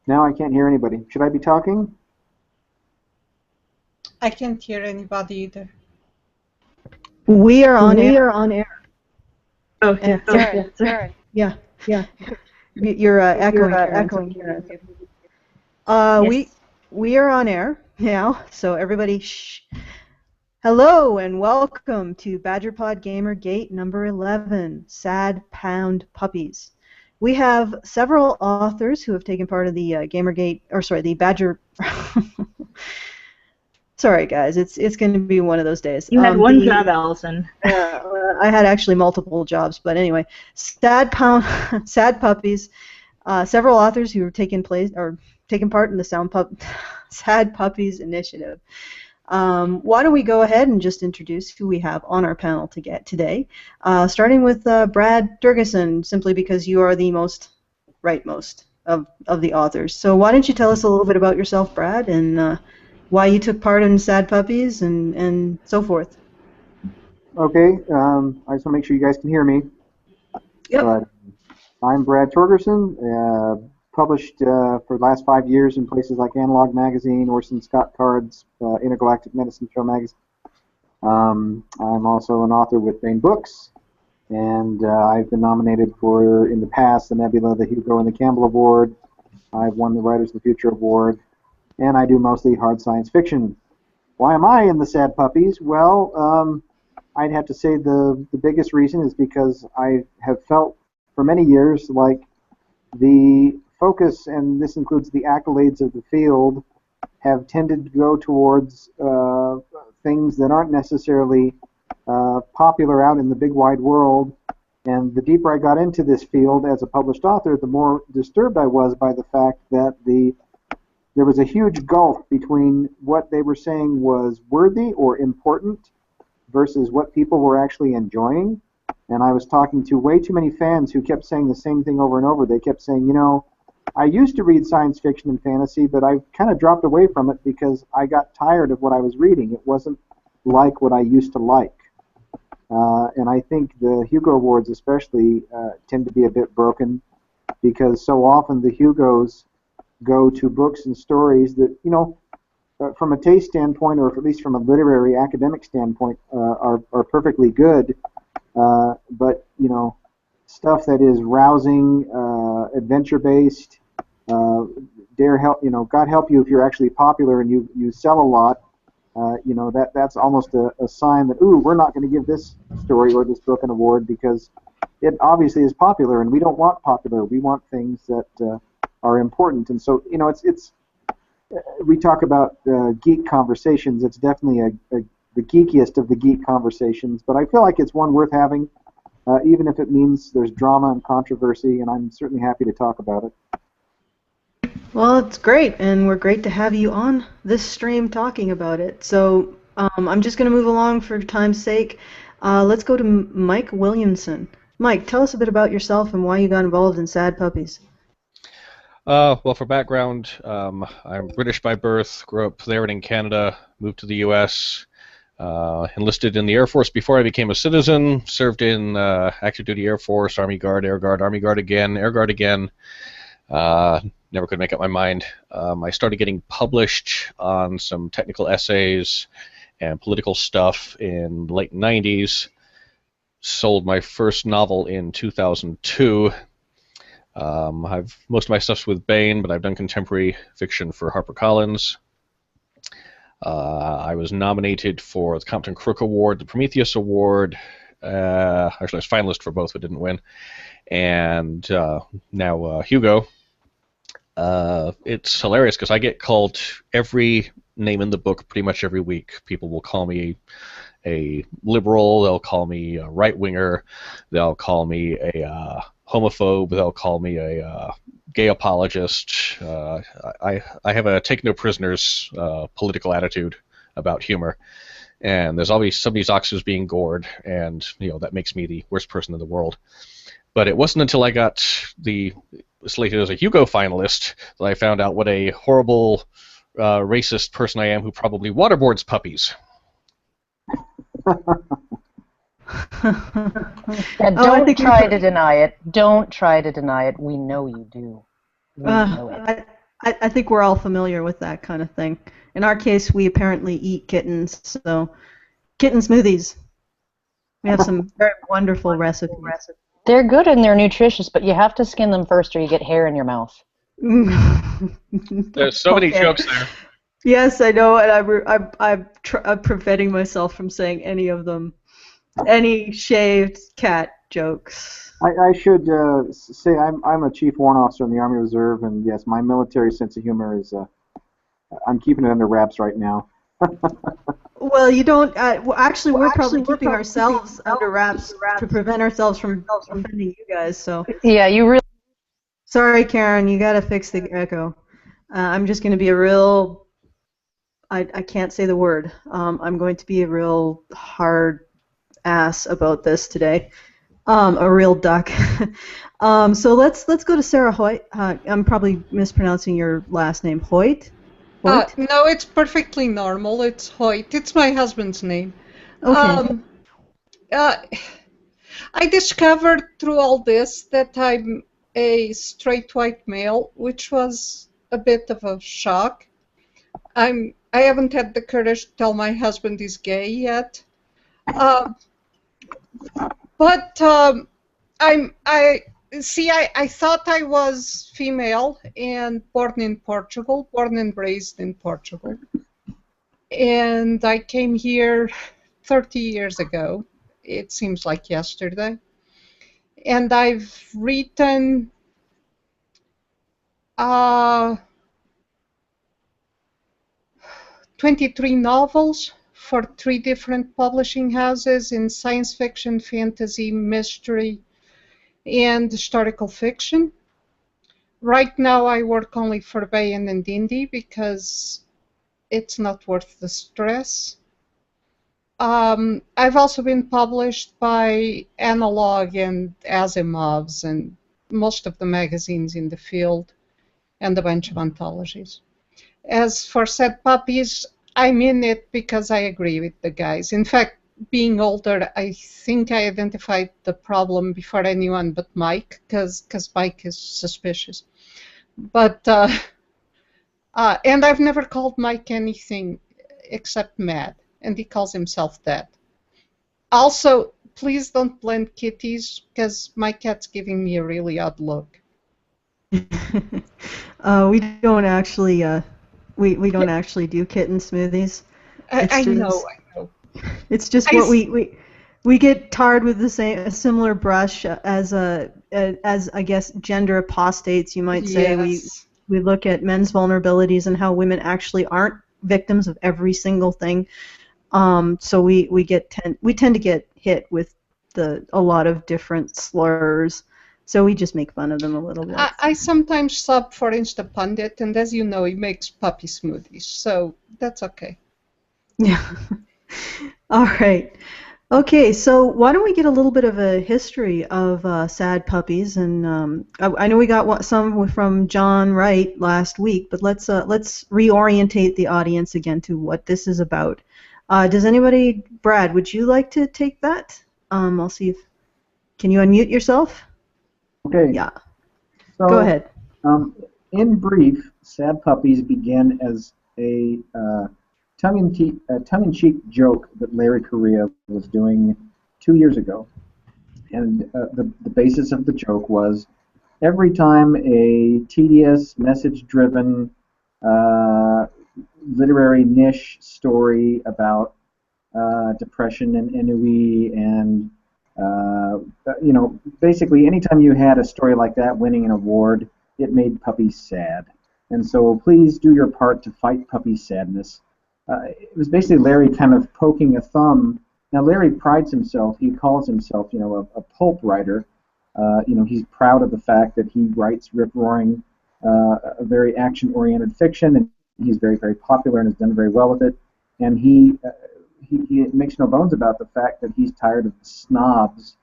Now I can't hear anybody. Should I be talking? I can't hear anybody either. We are on We air. are on air. Oh, Yeah, yeah. Karen. yeah. Yeah. You're echoing, Karen. Echoing here. Yes. We are on air now, so everybody shh. Hello and welcome to BadgerPod Gamergate number 11, Sad Puppies. We have several authors who have taken part of the the Badger. Sorry, guys, it's going to be one of those days. You had one job, Allison. I had actually multiple jobs, but anyway, Sad Puppies. Several authors who have taken part in the Sad Puppies initiative. Why don't we go ahead and just introduce who we have on our panel today, starting with Brad Durgeson, simply because you are the most of the authors. So why don't you tell us a little bit about yourself, Brad, and why you took part in Sad Puppies and so forth. Okay, I just want to make sure you guys can hear me. Yep. But I'm Brad Torgerson, published for the last 5 years in places like Analog Magazine, Orson Scott Card's Intergalactic Medicine Show magazine. I'm also an author with Bain Books, and I've been nominated for, in the past, the Nebula, the Hugo, and the Campbell Award. I've won the Writers of the Future Award, and I do mostly hard science fiction. Why am I in the Sad Puppies? Well, I'd have to say the biggest reason is because I have felt for many years like the focus, and this includes the accolades of the field, have tended to go towards things that aren't necessarily popular out in the big wide world. And the deeper I got into this field as a published author, the more disturbed I was by the fact that there was a huge gulf between what they were saying was worthy or important versus what people were actually enjoying. And I was talking to way too many fans who kept saying the same thing over and over. They kept saying, you know, I used to read science fiction and fantasy, but I've kind of dropped away from it because I got tired of what I was reading. It wasn't like what I used to like. And I think the Hugo Awards especially tend to be a bit broken because so often the Hugos go to books and stories that, you know, from a taste standpoint, or at least from a literary academic standpoint, are perfectly good. But, you know, stuff that is rousing, adventure-based, God help you if you're actually popular and you sell a lot. You know, that's almost a sign that, ooh, we're not going to give this story or this book an award because it obviously is popular, and we don't want popular. We want things that are important. And so, you know, it's we talk about geek conversations. It's definitely the geekiest of the geek conversations, but I feel like it's one worth having, even if it means there's drama and controversy, and I'm certainly happy to talk about it. Well, it's great, and we're great to have you on this stream talking about it. So I'm just going to move along for time's sake. Let's go to Mike Williamson. Mike, tell us a bit about yourself and why you got involved in Sad Puppies. Well, for background, I'm British by birth, grew up there and in Canada, moved to the U.S., enlisted in the Air Force before I became a citizen, served in active duty Air Force, Army Guard, Army Guard again, Air Guard again. Never could make up my mind. I started getting published on some technical essays and political stuff in the late 90s. Sold my first novel in 2002. Most of my stuff's with Bain, but I've done contemporary fiction for HarperCollins. I was nominated for the Compton Crook Award, the Prometheus Award. Actually, I was finalist for both, but didn't win. And now Hugo. It's hilarious because I get called every name in the book pretty much every week. People will call me a liberal, they'll call me a right-winger, they'll call me a homophobe, they'll call me a gay apologist. I have a take no prisoners political attitude about humor, and there's always somebody's oxes being gored, and you know that makes me the worst person in the world. But it wasn't until I got slated as a Hugo finalist that I found out what a horrible, racist person I am who probably waterboards puppies. Don't try to deny it. Don't try to deny it. We know you do. We know it. I think we're all familiar with that kind of thing. In our case, we apparently eat kittens, so kitten smoothies. We have some very wonderful recipes. They're good and they're nutritious, but you have to skin them first or you get hair in your mouth. There's so many jokes there. Yes, I know, and I'm preventing myself from saying any of them. Any shaved cat jokes. I should say I'm a chief warrant officer in the Army Reserve, and yes, my military sense of humor is I'm keeping it under wraps right now. Well, you don't. Actually, we're probably keeping ourselves under wraps to prevent ourselves from offending you guys. So. Yeah, you really. Sorry, Karen, you gotta fix the echo. I'm just gonna be a real. I can't say the word. I'm going to be a real hard ass about this today. A real duck. So let's go to Sarah Hoyt. I'm probably mispronouncing your last name. Hoyt? No, it's perfectly normal. It's Hoyt. It's my husband's name. Okay. I discovered through all this that I'm a straight white male, which was a bit of a shock. I haven't had the courage to tell my husband he's gay yet. But I thought I was female and born and raised in Portugal. And I came here 30 years ago. It seems like yesterday. And I've written 23 novels for 3 different publishing houses in science fiction, fantasy, mystery, and historical fiction. Right now I work only for Bayan and Indie because it's not worth the stress. I've also been published by Analog and Asimov's and most of the magazines in the field and a bunch of anthologies. As for Sad Puppies, I'm in it because I agree with the guys. In fact, being older, I think I identified the problem before anyone but Mike, because Mike is suspicious. But and I've never called Mike anything except mad, and he calls himself that. Also, please don't blend kitties, because my cat's giving me a really odd look. We don't actually we don't actually do kitten smoothies. I know. It's just what we get tarred with a similar brush as I guess gender apostates, you might say. Yes. We look at men's vulnerabilities and how women actually aren't victims of every single thing. So we tend to get hit with a lot of different slurs. So we just make fun of them a little bit. I sometimes sub for Instapundit, and as you know, he makes puppy smoothies, so that's okay. Yeah. All right. Okay, so why don't we get a little bit of a history of Sad Puppies? And I know we got some from John Wright last week, but let's reorientate the audience again to what this is about. Does anybody, Brad? Would you like to take that? I'll see if. Can you unmute yourself? Okay. Yeah. So, go ahead. In brief, Sad Puppies began as a tongue-in-cheek joke that Larry Correa was doing 2 years ago. And the basis of the joke was every time a tedious, message-driven, literary niche story about depression and ennui and basically anytime you had a story like that winning an award, it made puppies sad. And so please do your part to fight puppy sadness. It was basically Larry kind of poking a thumb. Now Larry prides himself, he calls himself, a pulp writer. He's proud of the fact that he writes rip-roaring, a very action-oriented fiction, and he's very, very popular and has done very well with it. And he makes no bones about the fact that he's tired of the snobs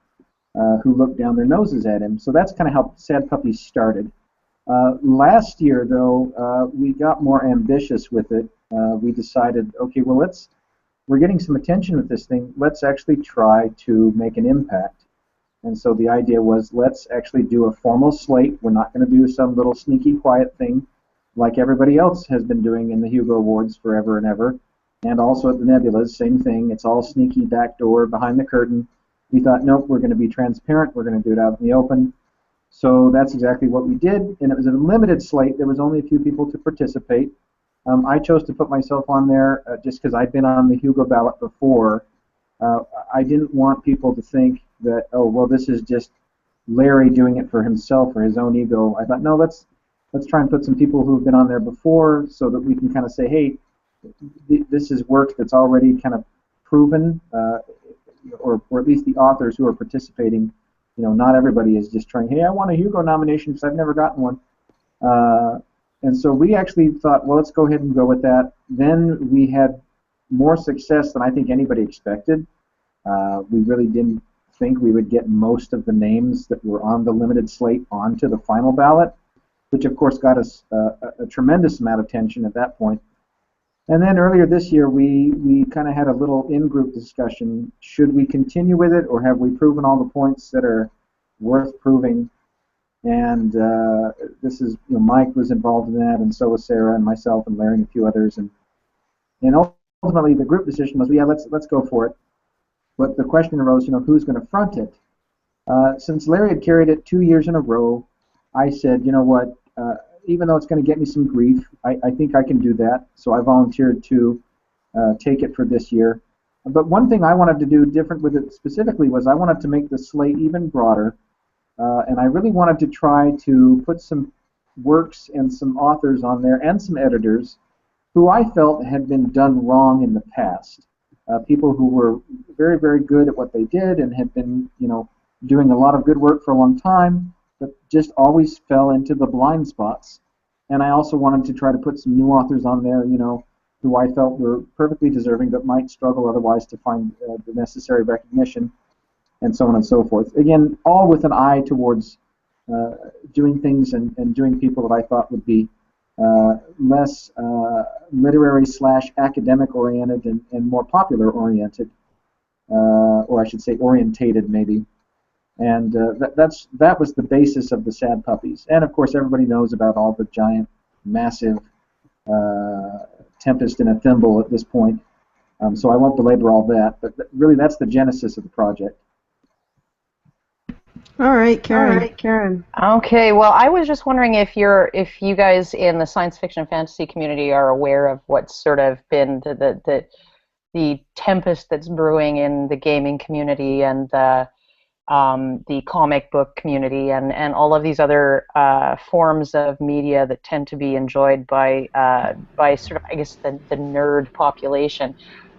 who look down their noses at him. So that's kind of how Sad Puppies started. Last year, though, we got more ambitious with it. We decided, okay, well, we're getting some attention with this thing. Let's actually try to make an impact. And so the idea was, let's actually do a formal slate. We're not going to do some little sneaky, quiet thing. like everybody else has been doing in the Hugo Awards forever and ever, and also at the Nebulas, same thing. It's all sneaky, backdoor, behind the curtain. We thought, nope, we're going to be transparent. We're going to do it out in the open. So that's exactly what we did, and it was a limited slate. There was only a few people to participate. I chose to put myself on there just because I'd been on the Hugo ballot before. I didn't want people to think that, oh, well, this is just Larry doing it for himself or his own ego. I thought, no, let's try and put some people who've been on there before so that we can kind of say, hey, this is work that's already kind of proven, or at least the authors who are participating. You know, not everybody is just trying, hey, I want a Hugo nomination because I've never gotten one. And so we actually thought, well, let's go ahead and go with that. Then we had more success than I think anybody expected. We really didn't think we would get most of the names that were on the limited slate onto the final ballot, which of course got us a tremendous amount of attention at that point. And then earlier this year, we kind of had a little in-group discussion. Should we continue with it, or have we proven all the points that are worth proving? And this is, you know, Mike was involved in that, and so was Sarah and myself and Larry and a few others. And ultimately, the group decision was, yeah, let's go for it. But the question arose, you know, who's going to front it? Since Larry had carried it 2 years in a row, I said, you know what? Even though it's going to get me some grief, I think I can do that. So I volunteered to take it for this year. But one thing I wanted to do different with it specifically was I wanted to make the slate even broader. And I really wanted to try to put some works and some authors on there and some editors who I felt had been done wrong in the past. People who were very, very good at what they did and had been, you know, doing a lot of good work for a long time, but just always fell into the blind spots. And I also wanted to try to put some new authors on there, you know, who I felt were perfectly deserving but might struggle otherwise to find the necessary recognition, and so on and so forth. Again, all with an eye towards doing things and doing people that I thought would be less literary / academic oriented and more popular oriented, or I should say orientated maybe. And that was the basis of the Sad Puppies. And of course, everybody knows about all the giant, massive tempest in a thimble at this point. So I won't belabor all that. But really, that's the genesis of the project. All right, Karen. Okay, well, I was just wondering if you guys in the science fiction and fantasy community are aware of what's sort of been the tempest that's brewing in the gaming community and the comic book community and all of these other forms of media that tend to be enjoyed by sort of, I guess, the nerd population.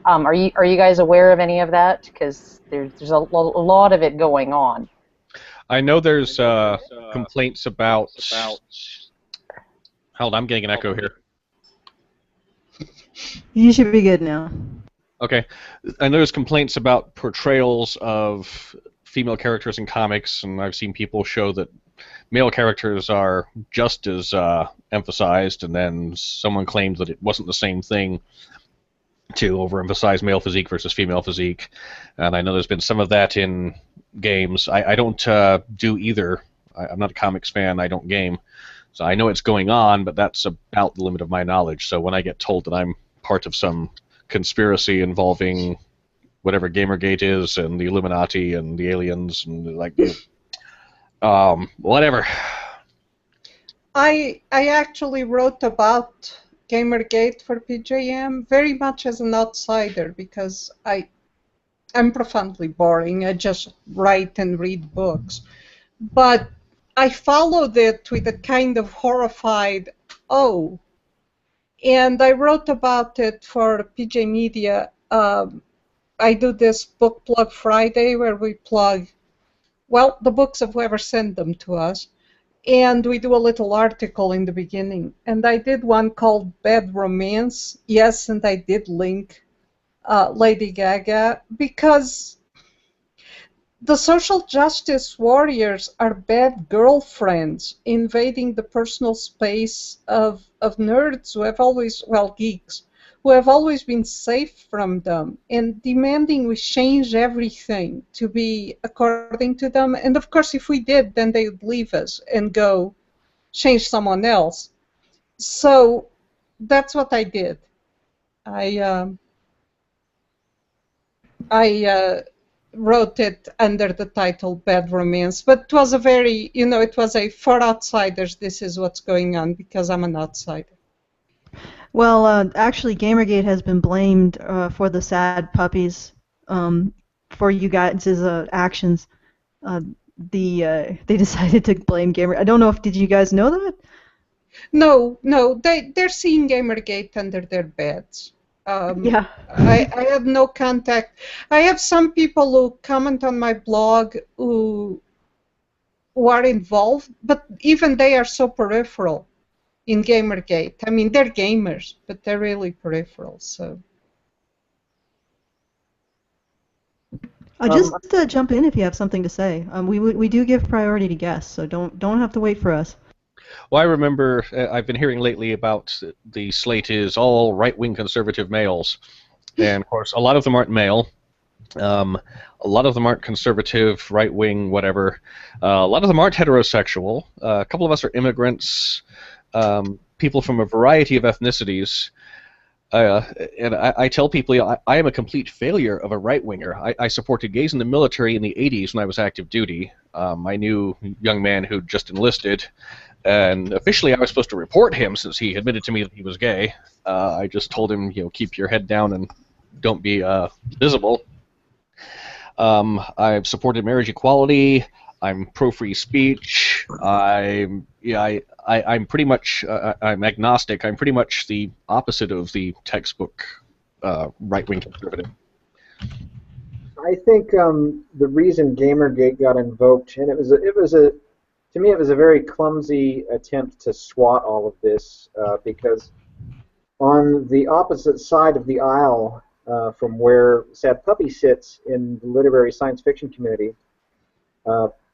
Are you guys aware of any of that? Because there's a lot of it going on. I know there's complaints about. Hold on, I'm getting an echo here. You should be good now. Okay, I know there's complaints about portrayals of female characters in comics, and I've seen people show that male characters are just as emphasized, and then someone claimed that it wasn't the same thing to overemphasize male physique versus female physique, and I know there's been some of that in games. I don't do either. I'm not a comics fan. I don't game, so I know it's going on, but that's about the limit of my knowledge. So when I get told that I'm part of some conspiracy involving whatever Gamergate is and the Illuminati and the aliens and like whatever. I actually wrote about Gamergate for PJM very much as an outsider because I'm profoundly boring. I just write and read books. But I followed it with a kind of horrified, oh. And I wrote about it for PJ Media. I do this Book Plug Friday where we plug, well, the books of whoever sent them to us. And we do a little article in the beginning. And I did one called Bad Romance. Yes, and I did link Lady Gaga because the social justice warriors are bad girlfriends invading the personal space of nerds who have always, well, geeks, who have always been safe from them and demanding we change everything to be according to them. And of course, if we did, then they would leave us and go change someone else. So that's what I did. I wrote it under the title Bad Romance, but it was a very, it was a for outsiders, this is what's going on, because I'm an outsider. Well, actually, Gamergate has been blamed for the Sad Puppies for you guys' actions. They decided to blame Gamer. I don't know if did you guys know that? No, they're seeing Gamergate under their beds. Yeah. I have no contact. I have some people who comment on my blog who are involved, but even they are so peripheral in Gamergate. I mean, they're gamers, but they're really peripheral. So. Just jump in if you have something to say. We do give priority to guests, so don't have to wait for us. Well, I remember I've been hearing lately about the slate is all right-wing conservative males, and of course a lot of them aren't male. A lot of them aren't conservative, right-wing, whatever. A lot of them aren't heterosexual. A couple of us are immigrants, people from a variety of ethnicities. And I tell people I am a complete failure of a right-winger. I supported gays in the military in the 80s when I was active duty. I knew a young man who just enlisted, and officially I was supposed to report him since he admitted to me that he was gay. I just told him, keep your head down and don't be visible. I've supported marriage equality. I'm pro-free speech. I'm pretty much I'm agnostic. I'm pretty much the opposite of the textbook right-wing conservative. I think the reason Gamergate got invoked, and it was to me it was a very clumsy attempt to swat all of this because on the opposite side of the aisle from where Sad Puppy sits in the literary science fiction community.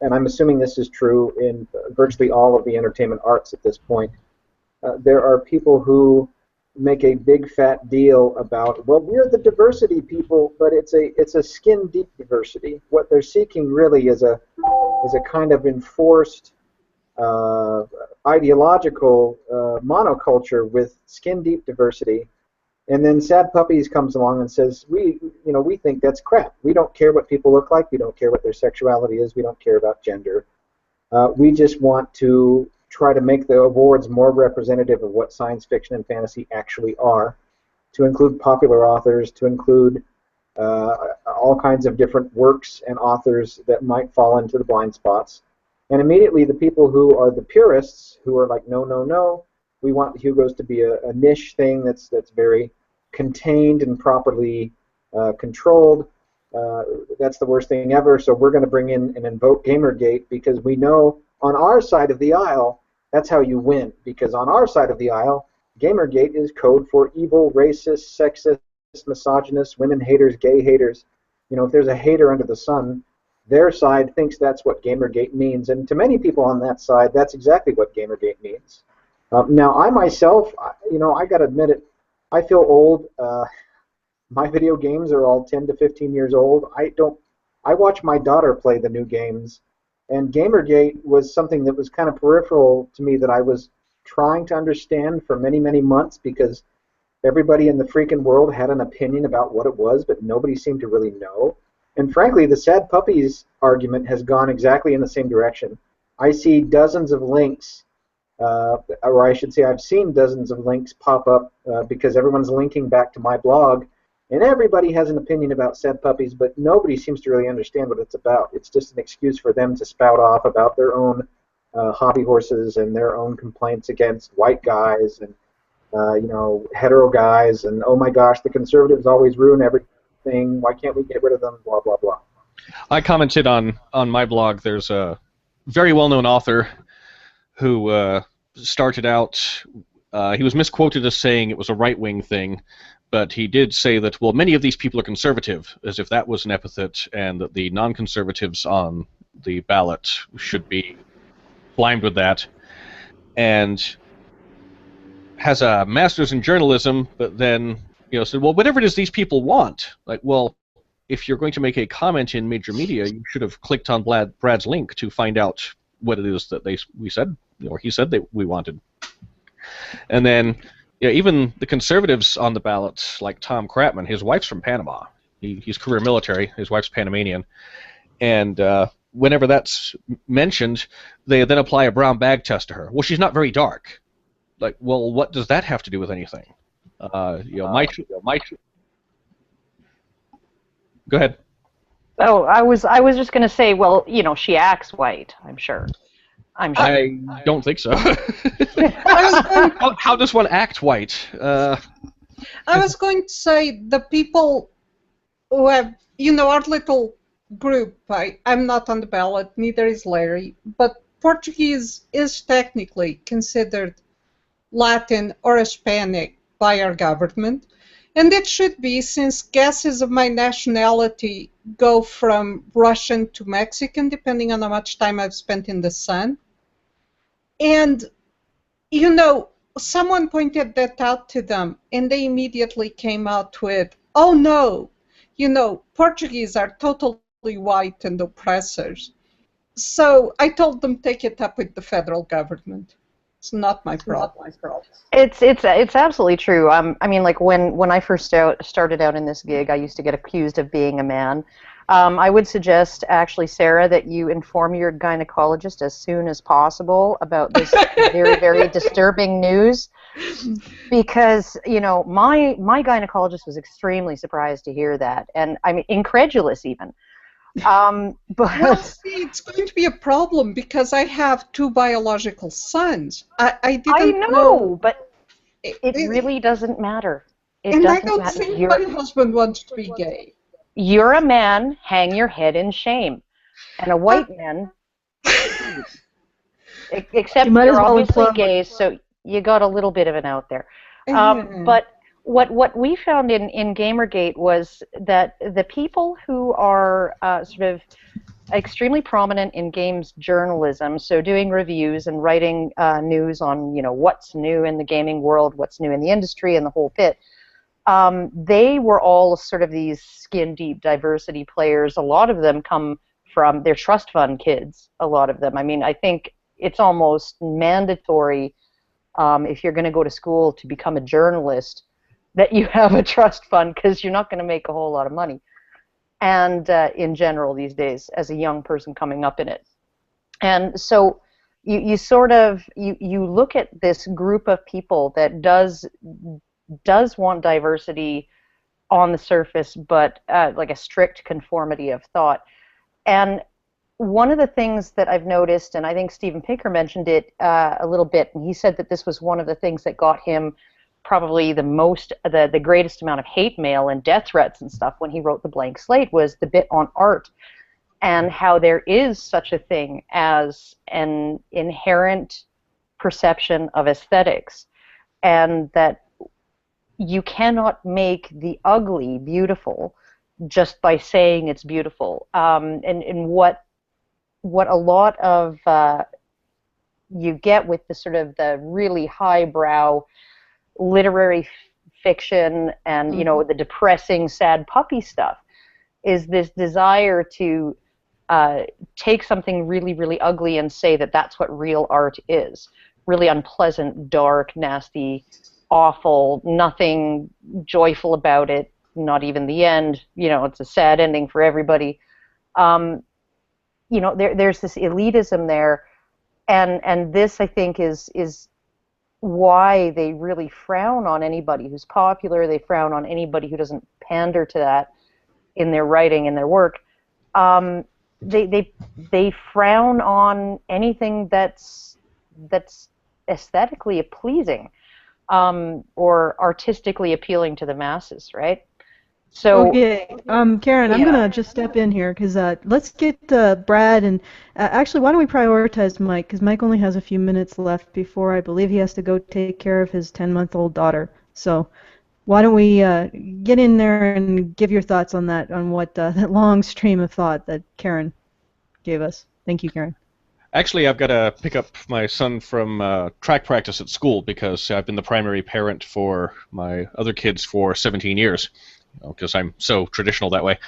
And I'm assuming this is true in virtually all of the entertainment arts at this point. There are people who make a big fat deal about, well, we're the diversity people, but it's a skin deep diversity. What they're seeking really is a kind of enforced ideological monoculture with skin deep diversity. And then Sad Puppies comes along and says, we think that's crap. We don't care what people look like. We don't care what their sexuality is. We don't care about gender. We just want to try to make the awards more representative of what science fiction and fantasy actually are, to include popular authors, to include all kinds of different works and authors that might fall into the blind spots. And immediately the people who are the purists, who are like, no, we want the Hugos to be a niche thing that's very contained and properly controlled. That's the worst thing ever, so we're going to bring in and invoke Gamergate because we know on our side of the aisle, that's how you win. Because on our side of the aisle, Gamergate is code for evil, racist, sexist, misogynist, women haters, gay haters. If there's a hater under the sun, their side thinks that's what Gamergate means. And to many people on that side, that's exactly what Gamergate means. Now, I myself, I got to admit it, I feel old. My video games are all 10 to 15 years old. I watch my daughter play the new games, and Gamergate was something that was kind of peripheral to me that I was trying to understand for many, many months because everybody in the freaking world had an opinion about what it was, but nobody seemed to really know. And frankly, the Sad Puppies argument has gone exactly in the same direction. I see dozens of links or I should say I've seen dozens of links pop up because everyone's linking back to my blog, and everybody has an opinion about Sad Puppies, but nobody seems to really understand what it's about. It's just an excuse for them to spout off about their own hobby horses and their own complaints against white guys and hetero guys, and oh my gosh, the conservatives always ruin everything. Why can't we get rid of them? Blah blah blah. I commented on my blog. There's a very well-known author who started out, he was misquoted as saying it was a right-wing thing, but he did say that, well, many of these people are conservative, as if that was an epithet, and that the non-conservatives on the ballot should be blind with that, and has a master's in journalism, but then said, well, whatever it is these people want, like, well, if you're going to make a comment in major media, you should have clicked on Brad's link to find out what it is that we said, or he said that we wanted. And then even the conservatives on the ballot, like Tom Kratman, his wife's from Panama. He's career military. His wife's Panamanian. And whenever that's mentioned, they then apply a brown bag test to her. Well, she's not very dark. Like, well, what does that have to do with anything? Mike. Go ahead. Oh, I was just going to say, well, she acts white, I'm sure. I don't think so. How does one act white? I was going to say the people who have, our little group, I'm not on the ballot, neither is Larry, but Portuguese is technically considered Latin or Hispanic by our government, and it should be, since guesses of my nationality go from Russian to Mexican, depending on how much time I've spent in the sun. And, someone pointed that out to them, and they immediately came out with, oh no, Portuguese are totally white and oppressors. So I told them, take it up with the federal government. It's not my problem. It's absolutely true. I mean, like when I first started out in this gig, I used to get accused of being a man. I would suggest, actually, Sarah, that you inform your gynecologist as soon as possible about this very, very disturbing news, because my gynecologist was extremely surprised to hear that, and I mean incredulous even. But well, see, it's going to be a problem because I have 2 biological sons. I didn't know, but it really doesn't matter. I don't think my husband wants to be gay. You're a man, hang your head in shame. And a white man, except you're obviously gay, so you got a little bit of an out there. But what we found in Gamergate was that the people who are sort of extremely prominent in games journalism, so doing reviews and writing news on what's new in the gaming world, what's new in the industry, and the whole bit, they were all sort of these skin-deep diversity players. A lot of them come from their trust fund kids, a lot of them. I mean, I think it's almost mandatory if you're going to go to school to become a journalist that you have a trust fund, because you're not going to make a whole lot of money. And in general these days, as a young person coming up in it. And so you sort of, you look at this group of people that does want diversity on the surface, but like a strict conformity of thought. And one of the things that I've noticed, and I think Stephen Pinker mentioned it a little bit, and he said that this was one of the things that got him probably the greatest amount of hate mail and death threats and stuff when he wrote The Blank Slate, was the bit on art, and how there is such a thing as an inherent perception of aesthetics, and that you cannot make the ugly beautiful just by saying it's beautiful. And what a lot of you get with the sort of the really highbrow literary fiction and the depressing sad puppy stuff is this desire to take something really, really ugly and say that that's what real art is. Really unpleasant, dark, nasty, awful, nothing joyful about it, not even the end. It's a sad ending for everybody. There's this elitism there, and this, I think, is why they really frown on anybody who's popular. They frown on anybody who doesn't pander to that in their writing and their work. They frown on anything that's aesthetically pleasing or artistically appealing to the masses, right? So, okay, Karen, I'm gonna just step in here because let's get Brad and actually, why don't we prioritize Mike? Because Mike only has a few minutes left before I believe he has to go take care of his 10-month-old daughter. So, why don't we get in there and give your thoughts on that, on what that long stream of thought that Karen gave us. Thank you, Karen. Actually, I've got to pick up my son from track practice at school because I've been the primary parent for my other kids for 17 years. Because I'm so traditional that way.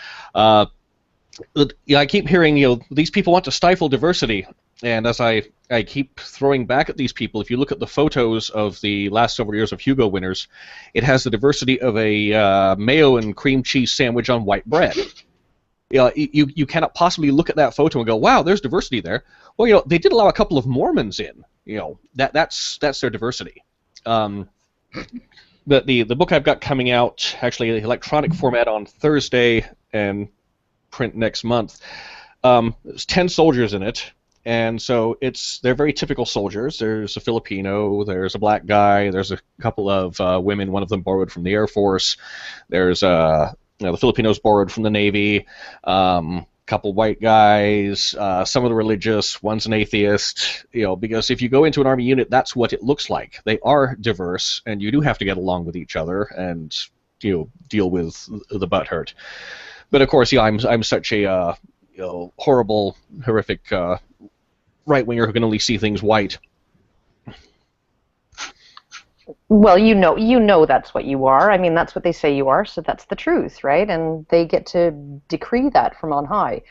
I keep hearing, these people want to stifle diversity, and as I keep throwing back at these people, if you look at the photos of the last several years of Hugo winners, it has the diversity of a mayo and cream cheese sandwich on white bread. You cannot possibly look at that photo and go, wow, there's diversity there. Well, they did allow a couple of Mormons in. That's their diversity. The book I've got coming out, actually, the electronic format on Thursday and print next month. There's 10 soldiers in it, and so they're very typical soldiers. There's a Filipino, there's a black guy, there's a couple of women, one of them borrowed from the Air Force. There's the Filipinos borrowed from the Navy. Couple white guys, some of the religious, one's an atheist, because if you go into an Army unit, that's what it looks like. They are diverse, and you do have to get along with each other and deal with the butt hurt. But of course, I'm such a horrible, horrific right-winger who can only see things white. Well, you know that's what you are. I mean, that's what they say you are, so that's the truth, right? And they get to decree that from on high.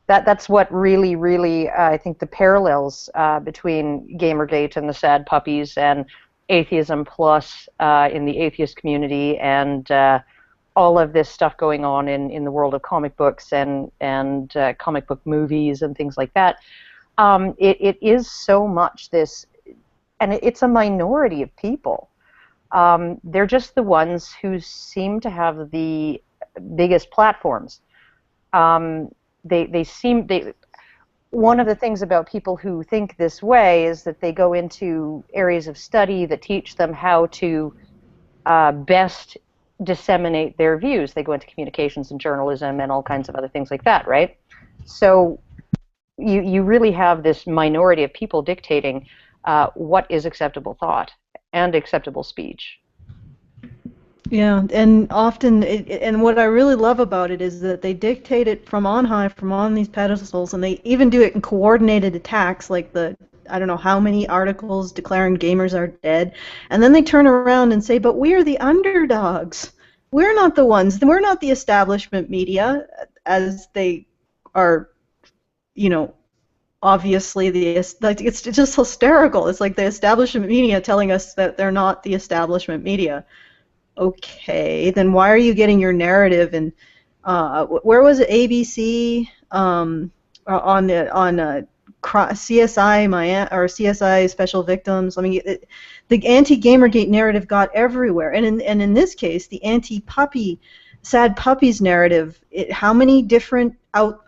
That's what really, really, I think the parallels between Gamergate and the Sad Puppies and Atheism Plus in the atheist community and all of this stuff going on in the world of comic books and comic book movies and things like that. It is so much this, and it's a minority of people. They're just the ones who seem to have the biggest platforms. One of the things about people who think this way is that they go into areas of study that teach them how to best disseminate their views. They go into communications and journalism and all kinds of other things like that, right? So you really have this minority of people dictating what is acceptable thought and acceptable speech. Yeah, and often, and what I really love about it is that they dictate it from on high, from on these pedestals, and they even do it in coordinated attacks, like I don't know how many articles declaring gamers are dead, and then they turn around and say, but we are the underdogs. We're not the ones, we're not the establishment media, as they are, obviously it's just hysterical. It's like the establishment media telling us that they're not the establishment media. Okay, then why are you getting your narrative in where was it, ABC on CSI or CSI Special Victims? I mean, the anti-Gamergate narrative got everywhere, and in this case, the anti-puppy Sad Puppies narrative. How many different oh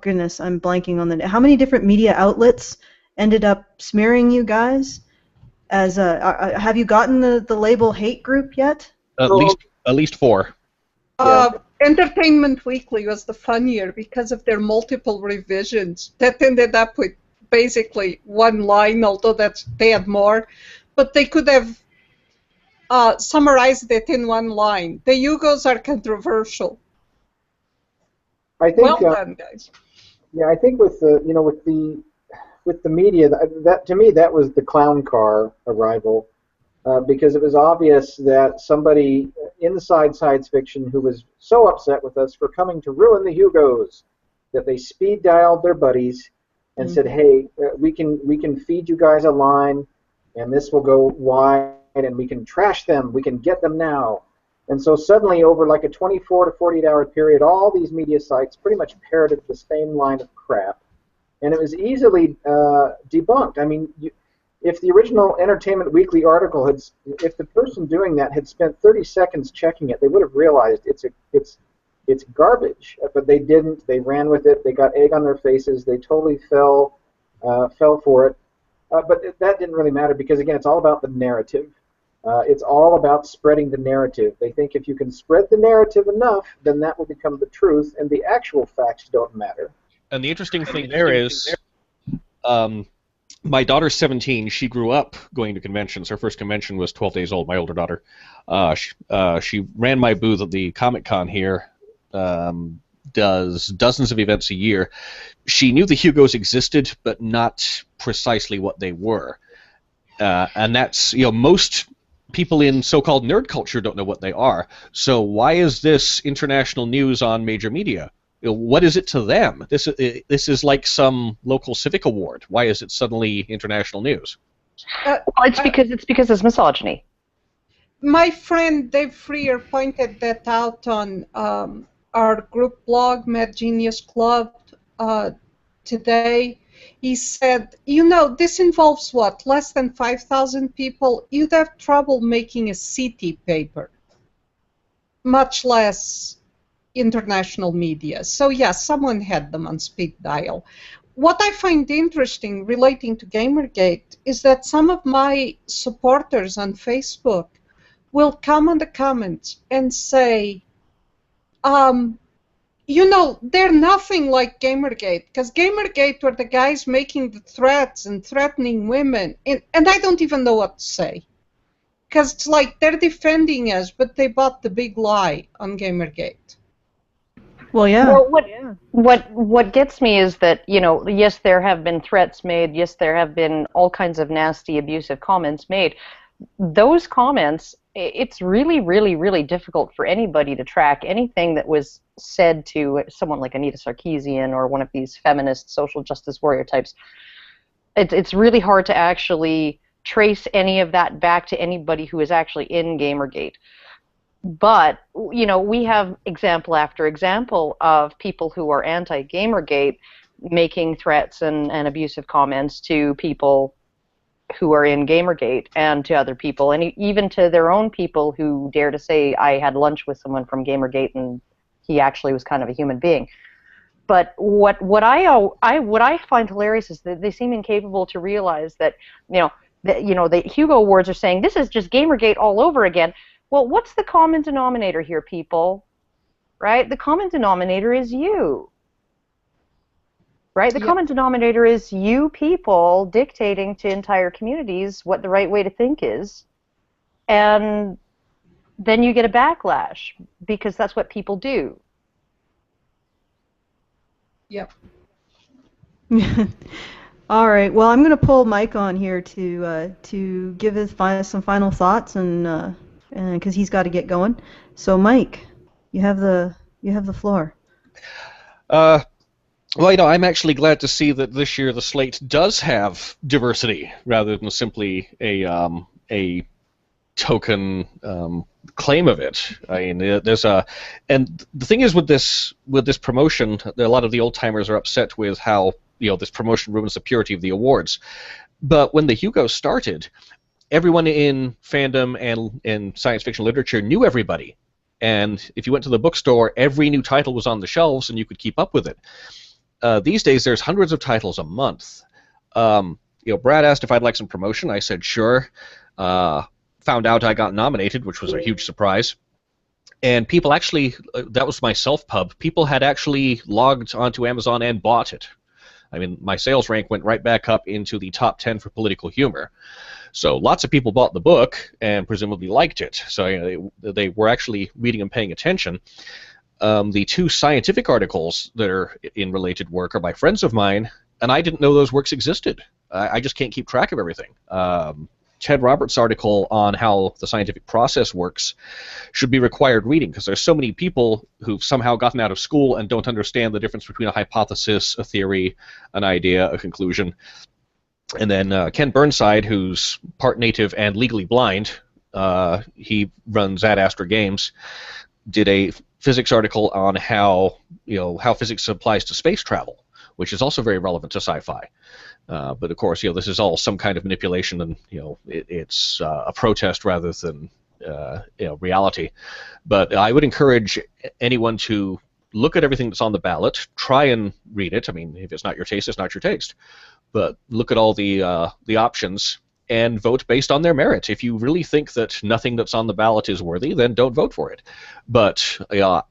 goodness, I'm blanking on how many different media outlets ended up smearing you guys? As have you gotten the label hate group yet? At least 4. Entertainment Weekly was the fun year because of their multiple revisions that ended up with basically one line, although they had more, but they could have summarized it in one line. The Yugos are controversial. I think, well done, guys. Yeah, I think with the media, that to me that was the clown car arrival, because it was obvious that somebody inside science fiction who was so upset with us for coming to ruin the Hugos that they speed dialed their buddies and said, "Hey, we can feed you guys a line, and this will go wide, and we can trash them. We can get them now." And so suddenly, over like a 24 to 48-hour period, all these media sites pretty much parroted the same line of crap. And it was easily debunked. I mean, if the original Entertainment Weekly article if the person doing that had spent 30 seconds checking it, they would have realized it's garbage. But they didn't. They ran with it. They got egg on their faces. They totally fell for it. But that didn't really matter because, again, it's all about the narrative. It's all about spreading the narrative. They think if you can spread the narrative enough, then that will become the truth, and the actual facts don't matter. And the interesting thing there is, my daughter's 17. She grew up going to conventions. Her first convention was 12 days old, my older daughter. She ran my booth at the Comic-Con here, does dozens of events a year. She knew the Hugos existed, but not precisely what they were. And that's, most people in so-called nerd culture don't know what they are. So why is this international news on major media? What is it to them? This is like some local civic award. Why is it suddenly international news? Well, it's because it's misogyny. My friend Dave Freer pointed that out on our group blog, Mad Genius Club, today. He said, you know, this involves what, less than 5,000 people? You'd have trouble making a city paper, much less international media. So yes, someone had them on speed dial. What I find interesting relating to Gamergate is that some of my supporters on Facebook will come on the comments and say, you know, they're nothing like Gamergate, because Gamergate were the guys making the threats and threatening women, and I don't even know what to say. Because it's like they're defending us, but they bought the big lie on Gamergate. Well, yeah. Well, what gets me is that, you know, yes, there have been threats made, yes, there have been all kinds of nasty, abusive comments made. Those comments, it's really, really, really difficult for anybody to track anything that was said to someone like Anita Sarkeesian or one of these feminist social justice warrior types. It's really hard to actually trace any of that back to anybody who is actually in Gamergate. But, you know, we have example after example of people who are anti-Gamergate making threats and abusive comments to people who are in Gamergate and to other people, and even to their own people who dare to say, I had lunch with someone from Gamergate and he actually was kind of a human being. But what I find hilarious is that they seem incapable to realize that, the Hugo Awards are saying this is just Gamergate all over again. Well, what's the common denominator here, people? Right? The common denominator is you. Right? The common denominator is you people dictating to entire communities what the right way to think is, and then you get a backlash because that's what people do. Yep. All right. Well, I'm going to pull Mike on here to give his some final thoughts, and because he's got to get going. So, Mike, you have the floor. Well, I'm actually glad to see that this year the slate does have diversity rather than simply a token claim of it. I mean, and the thing is with this promotion, a lot of the old timers are upset with how this promotion ruins the purity of the awards. But when the Hugos started, everyone in fandom and science fiction literature knew everybody, and if you went to the bookstore, every new title was on the shelves, and you could keep up with it. These days, there's hundreds of titles a month. Brad asked if I'd like some promotion. I said sure. Found out I got nominated, which was a huge surprise. And people actually, that was my self-pub, people had actually logged onto Amazon and bought it. I mean, my sales rank went right back up into the top 10 for political humor. So lots of people bought the book and presumably liked it. So they were actually reading and paying attention. The two scientific articles that are in related work are by friends of mine, and I didn't know those works existed. I just can't keep track of everything. Ted Roberts' article on how the scientific process works should be required reading, because there's so many people who've somehow gotten out of school and don't understand the difference between a hypothesis, a theory, an idea, a conclusion. And then Ken Burnside, who's part native and legally blind, he runs Ad Astra Games, did a physics article on how physics applies to space travel, which is also very relevant to sci-fi. But of course, this is all some kind of manipulation, and it's a protest rather than reality. But I would encourage anyone to look at everything that's on the ballot, try and read it. I mean, if it's not your taste, it's not your taste. But look at all the options and vote based on their merit. If you really think that nothing that's on the ballot is worthy, then don't vote for it. But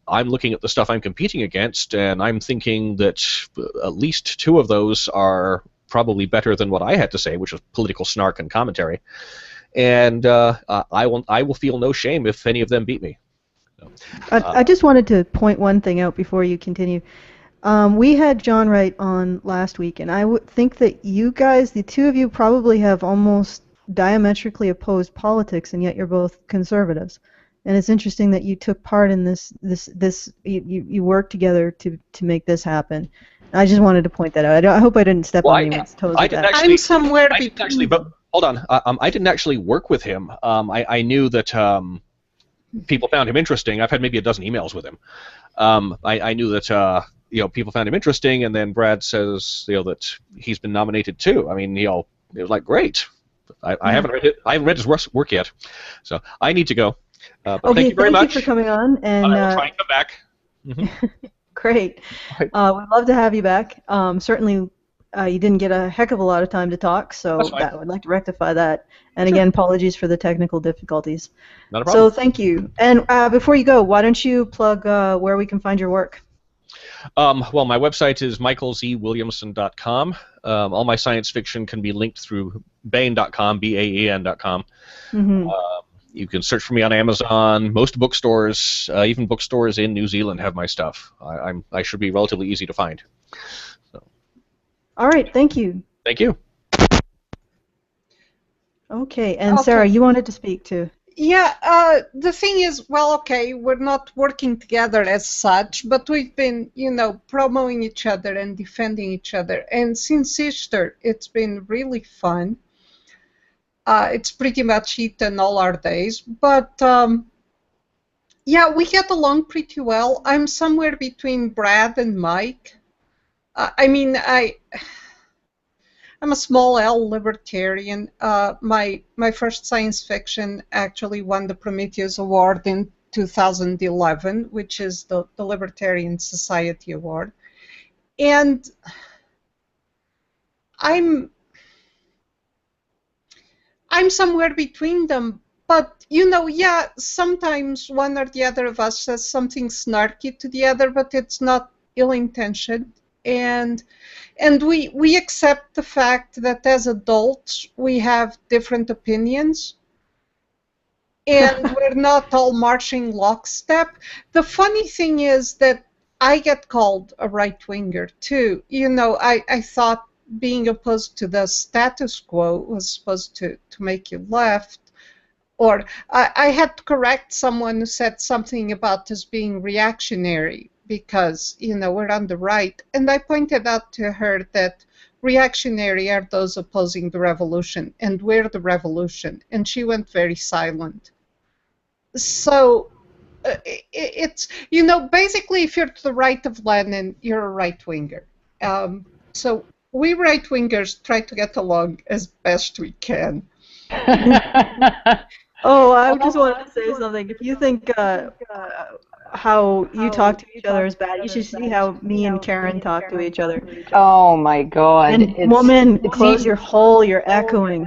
I'm looking at the stuff I'm competing against, and I'm thinking that at least two of those are probably better than what I had to say, which was political snark and commentary. And I will feel no shame if any of them beat me. So, I just wanted to point one thing out before you continue. We had John Wright on last week, and I would think that you guys, the two of you, probably have almost diametrically opposed politics, and yet you're both conservatives. And it's interesting that you took part in you worked together to make this happen. I just wanted to point that out. I hope I didn't step on anyone's toes with that. I'm somewhere between. But hold on. I didn't actually work with him. I knew that people found him interesting. I've had maybe a dozen emails with him. I knew that people found him interesting, and then Brad says that he's been nominated too. I mean, it was like great. I haven't read it. I haven't read his work yet, so I need to go. But Okay, thank you very much. Thank you for coming on, and I will try and come back. Mm-hmm. Great. We'd love to have you back. Certainly, you didn't get a heck of a lot of time to talk, so I would like to rectify that. And again, apologies for the technical difficulties. Not a problem. So thank you. And before you go, why don't you plug where we can find your work? Well, my website is michaelzwilliamson.com. All my science fiction can be linked through baen.com, BAEN.com. Mm-hmm. You can search for me on Amazon. Most bookstores, even bookstores in New Zealand, have my stuff. I should be relatively easy to find. So. All right, thank you. Thank you. Okay, and Sarah, you wanted to speak too. Yeah, the thing is, well, okay, we're not working together as such, but we've been, promoting each other and defending each other. And since Easter, it's been really fun. It's pretty much eaten all our days. But, yeah, we get along pretty well. I'm somewhere between Brad and Mike. I'm a small L libertarian. My first science fiction actually won the Prometheus Award in 2011, which is the Libertarian Society Award. And I'm somewhere between them. But, yeah, sometimes one or the other of us says something snarky to the other, but it's not ill-intentioned. And we accept the fact that as adults we have different opinions, and we're not all marching lockstep. The funny thing is that I get called a right-winger too. I thought being opposed to the status quo was supposed to make you left. Or I had to correct someone who said something about us being reactionary because, we're on the right. And I pointed out to her that reactionary are those opposing the revolution, and we're the revolution. And she went very silent. So it's, basically if you're to the right of Lenin, you're a right-winger. So we right-wingers try to get along as best we can. Oh, I just wanted to say something. If you think how you talk to each other is bad, you should see how me and Karen talk to each other. Oh my God! And woman, close your hole. You're echoing.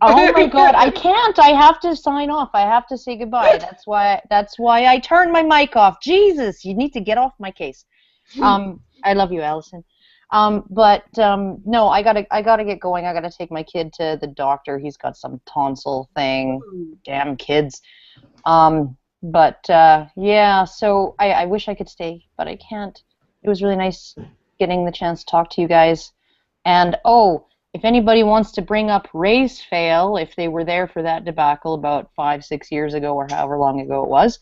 Oh my God! I can't. I have to sign off. I have to say goodbye. That's why I turned my mic off. Jesus, you need to get off my case. I love you, Allison. No, I gotta get going. I gotta take my kid to the doctor. He's got some tonsil thing. Damn kids. Yeah, so I wish I could stay, but I can't. It was really nice getting the chance to talk to you guys. And if anybody wants to bring up race fail, if they were there for that debacle about 5-6 years ago or however long ago it was,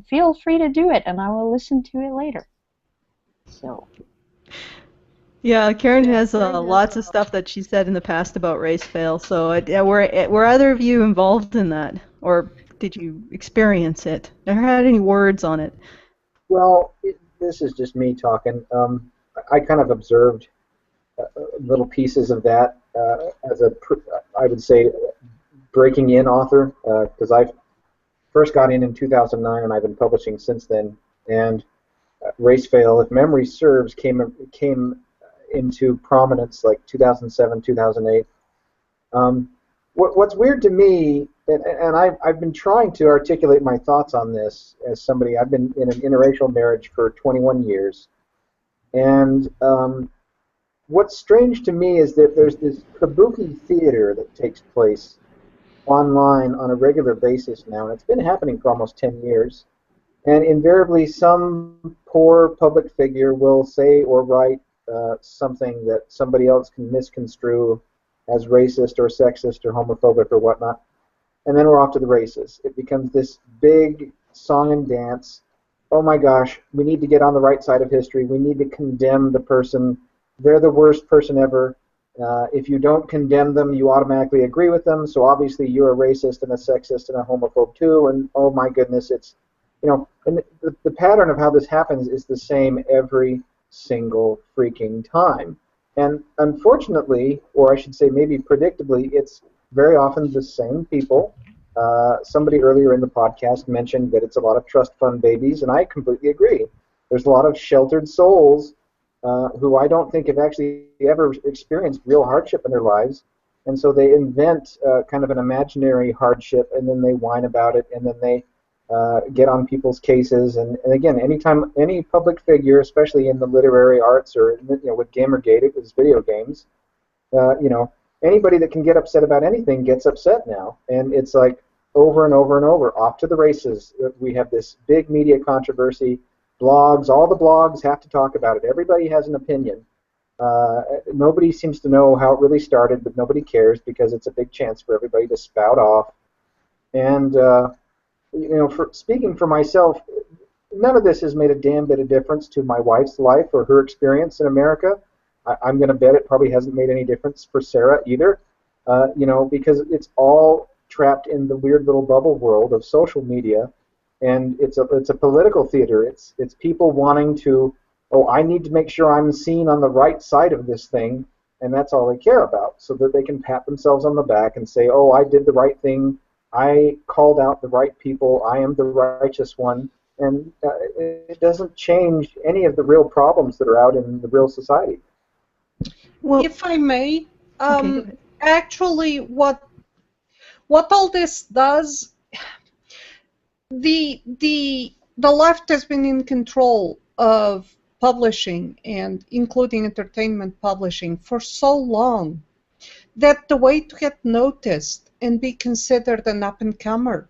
feel free to do it, and I will listen to it later. So. Yeah, Karen has lots of stuff that she said in the past about race fail. So were either of you involved in that, or did you experience it? Never had any words on it. Well, this is just me talking. I kind of observed little pieces of that as I would say, breaking in author, because I first got in 2009, and I've been publishing since then. And race fail, if memory serves, came into prominence like 2007, 2008. What's weird to me, and I've been trying to articulate my thoughts on this as somebody, I've been in an interracial marriage for 21 years, and what's strange to me is that there's this kabuki theater that takes place online on a regular basis now, and it's been happening for almost 10 years, and invariably some poor public figure will say or write something that somebody else can misconstrue as racist or sexist or homophobic or whatnot. And then we're off to the races. It becomes this big song and dance. Oh my gosh, we need to get on the right side of history. We need to condemn the person. They're the worst person ever. If you don't condemn them, you automatically agree with them. So obviously you're a racist and a sexist and a homophobe too. And oh my goodness, it's, and the pattern of how this happens is the same every single freaking time. And unfortunately, or I should say maybe predictably, it's very often the same people. Somebody earlier in the podcast mentioned that it's a lot of trust fund babies, and I completely agree. There's a lot of sheltered souls who I don't think have actually ever experienced real hardship in their lives, and so they invent kind of an imaginary hardship, and then they whine about it, and then they get on people's cases. And again, anytime any public figure, especially in the literary arts or with Gamergate, it was video games, anybody that can get upset about anything gets upset now, and it's like over and over and over, off to the races. We have this big media controversy, blogs, all the blogs have to talk about it. Everybody has an opinion. Nobody seems to know how it really started, but nobody cares because it's a big chance for everybody to spout off. And speaking for myself, none of this has made a damn bit of difference to my wife's life or her experience in America. I'm going to bet it probably hasn't made any difference for Sarah either, because it's all trapped in the weird little bubble world of social media, and it's a political theater. It's people wanting to, I need to make sure I'm seen on the right side of this thing, and that's all they care about, so that they can pat themselves on the back and say, I did the right thing, I called out the right people, I am the righteous one, and it doesn't change any of the real problems that are out in the real society. Well, if I may, actually, what all this does, the left has been in control of publishing, and including entertainment publishing, for so long that the way to get noticed and be considered an up-and-comer,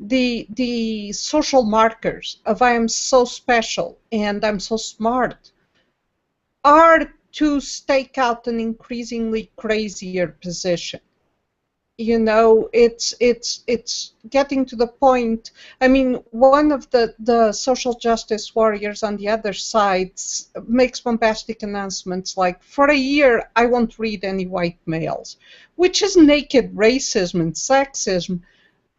the social markers of I am so special and I'm so smart, are to stake out an increasingly crazier position. It's getting to the point. I mean, one of the social justice warriors on the other side makes bombastic announcements like, for a year I won't read any white males, which is naked racism and sexism.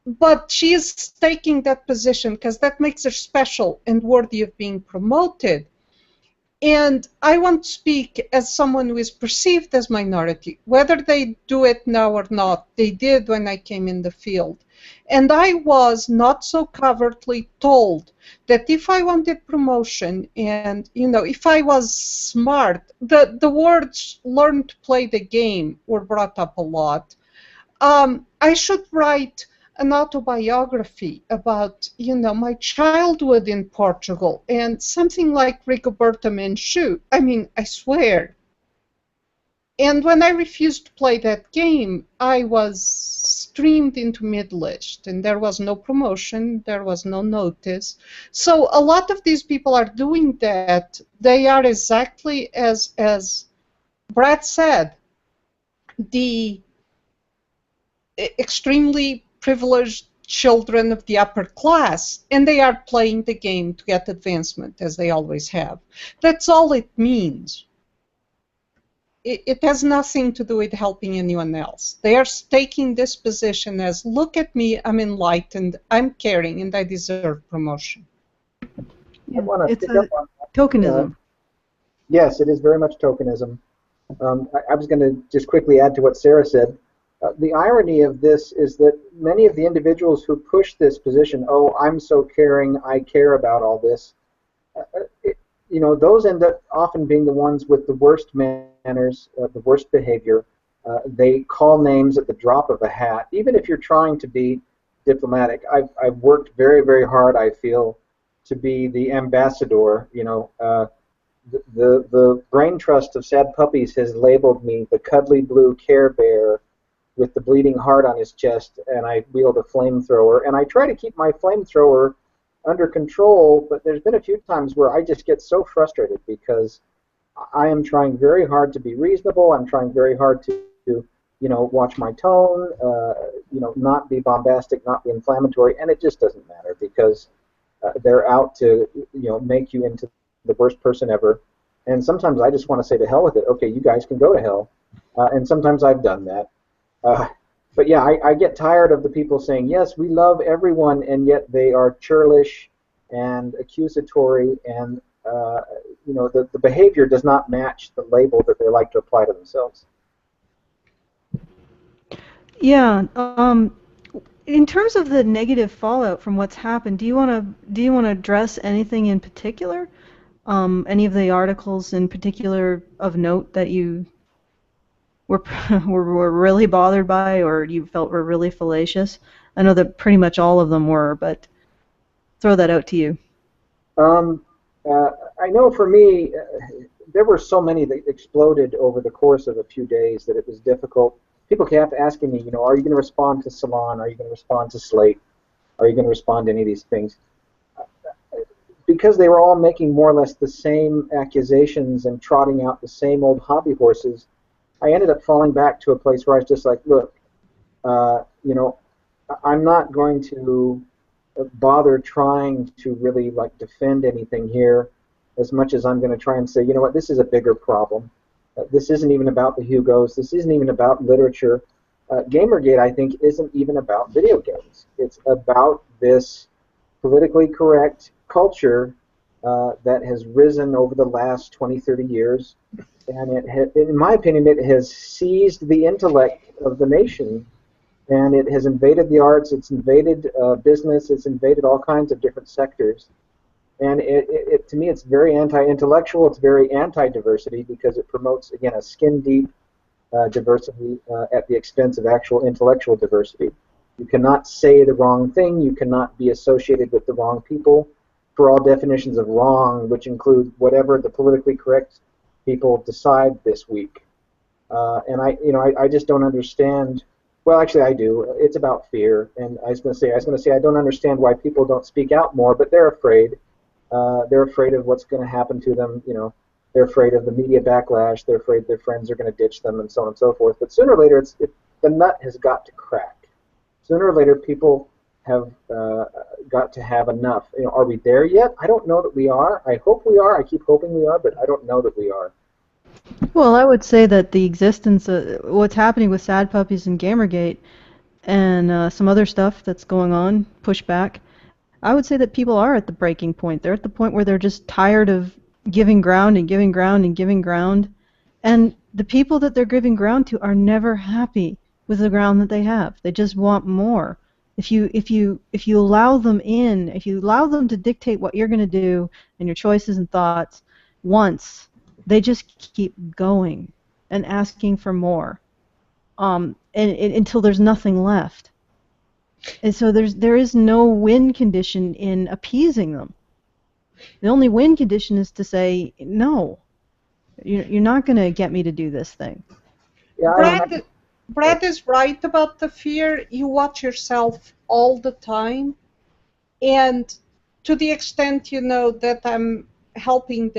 But she is taking that position because that makes her special and worthy of being promoted. And I want to speak as someone who is perceived as minority, whether they do it now or not. They did when I came in the field. And I was not so covertly told that if I wanted promotion and, if I was smart, the words learn to play the game were brought up a lot. I should write an autobiography about, my childhood in Portugal, and something like Rigoberta Menchú. I mean, I swear. And when I refused to play that game, I was streamed into mid-list, and there was no promotion, there was no notice. So a lot of these people are doing that. They are exactly as Brad said, the extremely privileged children of the upper class, and they are playing the game to get advancement, as they always have. That's all it means. It has nothing to do with helping anyone else. They are taking this position as, look at me, I'm enlightened, I'm caring, and I deserve promotion. Yeah, it's a tokenism. Yes, it is very much tokenism. I was going to just quickly add to what Sarah said. The irony of this is that many of the individuals who push this position, I'm so caring, I care about all this, those end up often being the ones with the worst manners, the worst behavior. They call names at the drop of a hat, even if you're trying to be diplomatic. I've worked very, very hard, I feel, to be the ambassador. The brain trust of Sad Puppies has labeled me the cuddly blue Care Bear with the bleeding heart on his chest, and I wield a flamethrower. And I try to keep my flamethrower under control, but there's been a few times where I just get so frustrated because I am trying very hard to be reasonable. I'm trying very hard to watch my tone, not be bombastic, not be inflammatory, and it just doesn't matter because they're out to, make you into the worst person ever. And sometimes I just want to say to hell with it. Okay, you guys can go to hell. And sometimes I've done that. But yeah, I get tired of the people saying, yes, we love everyone, and yet they are churlish and accusatory, and the behavior does not match the label that they like to apply to themselves. Yeah. In terms of the negative fallout from what's happened, do you want to address anything in particular? Any of the articles in particular of note that you were were really bothered by, or you felt were really fallacious? I know that pretty much all of them were, but throw that out to you. I know for me, there were so many that exploded over the course of a few days that it was difficult. People kept asking me, are you going to respond to Salon? Are you going to respond to Slate? Are you going to respond to any of these things? Because they were all making more or less the same accusations and trotting out the same old hobby horses, I ended up falling back to a place where I was just like, look, I'm not going to bother trying to really defend anything here as much as I'm going to try and say, this is a bigger problem. This isn't even about the Hugos. This isn't even about literature. Gamergate, I think, isn't even about video games. It's about this politically correct culture that has risen over the last 20, 30 years. And in my opinion, it has seized the intellect of the nation, and it has invaded the arts, it's invaded business, it's invaded all kinds of different sectors. And to me, it's very anti-intellectual, it's very anti-diversity, because it promotes, again, a skin-deep diversity at the expense of actual intellectual diversity. You cannot say the wrong thing, you cannot be associated with the wrong people, for all definitions of wrong, which include whatever the politically correct people decide this week. And I just don't understand. Well, actually, I do. It's about fear, and I was going to say I don't understand why people don't speak out more, but they're afraid. They're afraid of what's going to happen to them. They're afraid of the media backlash. They're afraid their friends are going to ditch them, and so on and so forth. But sooner or later, the nut has got to crack. Sooner or later, people have got to have enough. Are we there yet? I don't know that we are. I hope we are. I keep hoping we are, but I don't know that we are. Well, I would say that the existence of what's happening with Sad Puppies and Gamergate and some other stuff that's going on, pushback, I would say that people are at the breaking point. They're at the point where they're just tired of giving ground and giving ground and giving ground. And the people that they're giving ground to are never happy with the ground that they have. They just want more. If you allow them in, if you allow them to dictate what you're going to do and your choices and thoughts once, they just keep going and asking for more, and until there's nothing left. And so there is no win condition in appeasing them. The only win condition is to say, no, you're not going to get me to do this thing. Yeah, Brad is right about the fear. You watch yourself all the time, and to the extent that I'm helping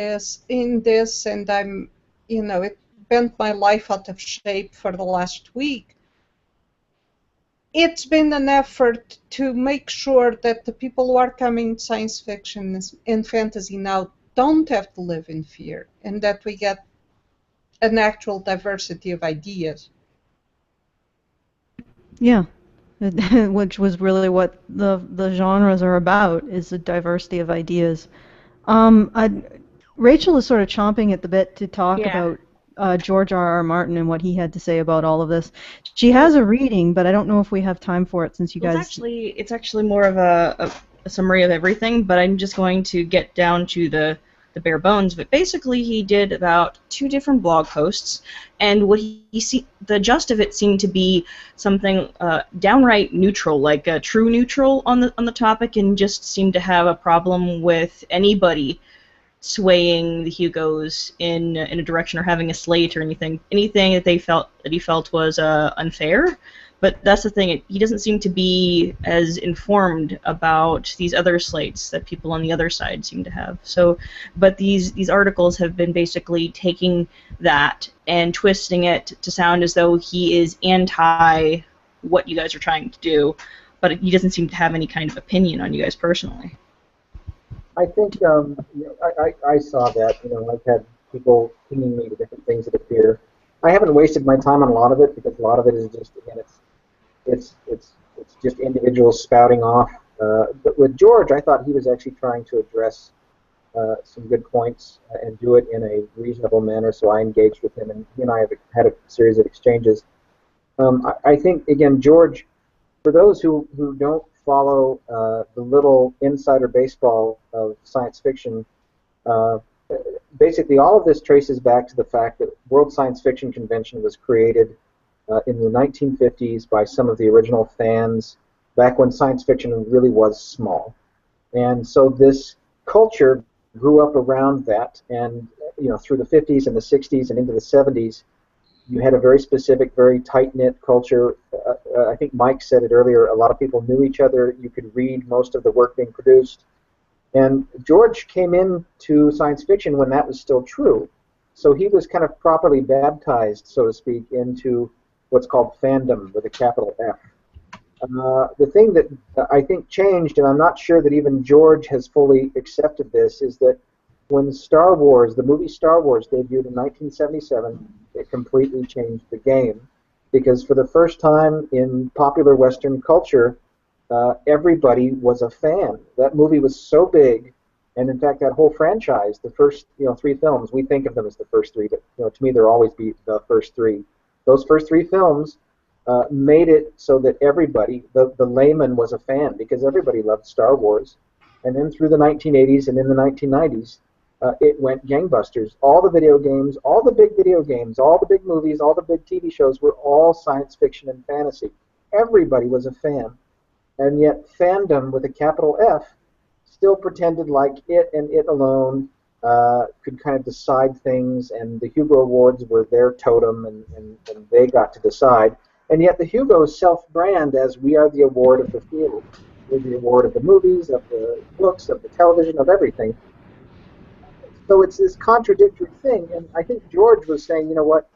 in this, and I'm, it bent my life out of shape for the last week. It's been an effort to make sure that the people who are coming science fiction and fantasy now don't have to live in fear, and that we get an actual diversity of ideas. Yeah, which was really what the genres are about, is the diversity of ideas. Rachel is sort of chomping at the bit to talk about George R.R. Martin and what he had to say about all of this. She has a reading, but I don't know if we have time for it since you guys... It's actually more of a summary of everything, but I'm just going to get down to the bare bones. But basically, he did about 2 different blog posts, and what the gist of it seemed to be something downright neutral, like a true neutral on the topic, and just seemed to have a problem with anybody swaying the Hugos in a direction or having a slate or anything that he felt was unfair. But that's the thing, he doesn't seem to be as informed about these other slates that people on the other side seem to have. So, but these articles have been basically taking that and twisting it to sound as though he is anti what you guys are trying to do, but he doesn't seem to have any kind of opinion on you guys personally. I think I saw that. I've had people pinging me to different things that appear. I haven't wasted my time on a lot of it because a lot of it is just, again, it's just individuals spouting off. But with George, I thought he was actually trying to address some good points and do it in a reasonable manner. So I engaged with him, and he and I have had a series of exchanges. I think, again, George, for those who don't follow the little insider baseball of science fiction, basically all of this traces back to the fact that World Science Fiction Convention was created in the 1950s by some of the original fans back when science fiction really was small. And so this culture grew up around that, and through the 50s and the 60s and into the 70s, you had a very specific, very tight-knit culture. I think Mike said it earlier, a lot of people knew each other. You could read most of the work being produced. And George came into science fiction when that was still true. So he was kind of properly baptized, so to speak, into what's called fandom with a capital F. The thing that I think changed, and I'm not sure that even George has fully accepted this, is that when Star Wars, the movie Star Wars, debuted in 1977, it completely changed the game. Because for the first time in popular Western culture, everybody was a fan. That movie was so big, and in fact, that whole franchise, the first 3 films, we think of them as the first 3, but to me, they'll always be the first 3. Those first 3 films made it so that everybody, the layman, was a fan because everybody loved Star Wars. And then through the 1980s and in the 1990s, it went gangbusters. All the video games, all the big video games, all the big movies, all the big TV shows were all science fiction and fantasy. Everybody was a fan. And yet fandom with a capital F still pretended like it and it alone could kind of decide things, and the Hugo Awards were their totem, and they got to decide. And yet the Hugos self-brand as we are the award of the field. We're the award of the movies, of the books, of the television, of everything. So it's this contradictory thing, and I think George was saying, you know what,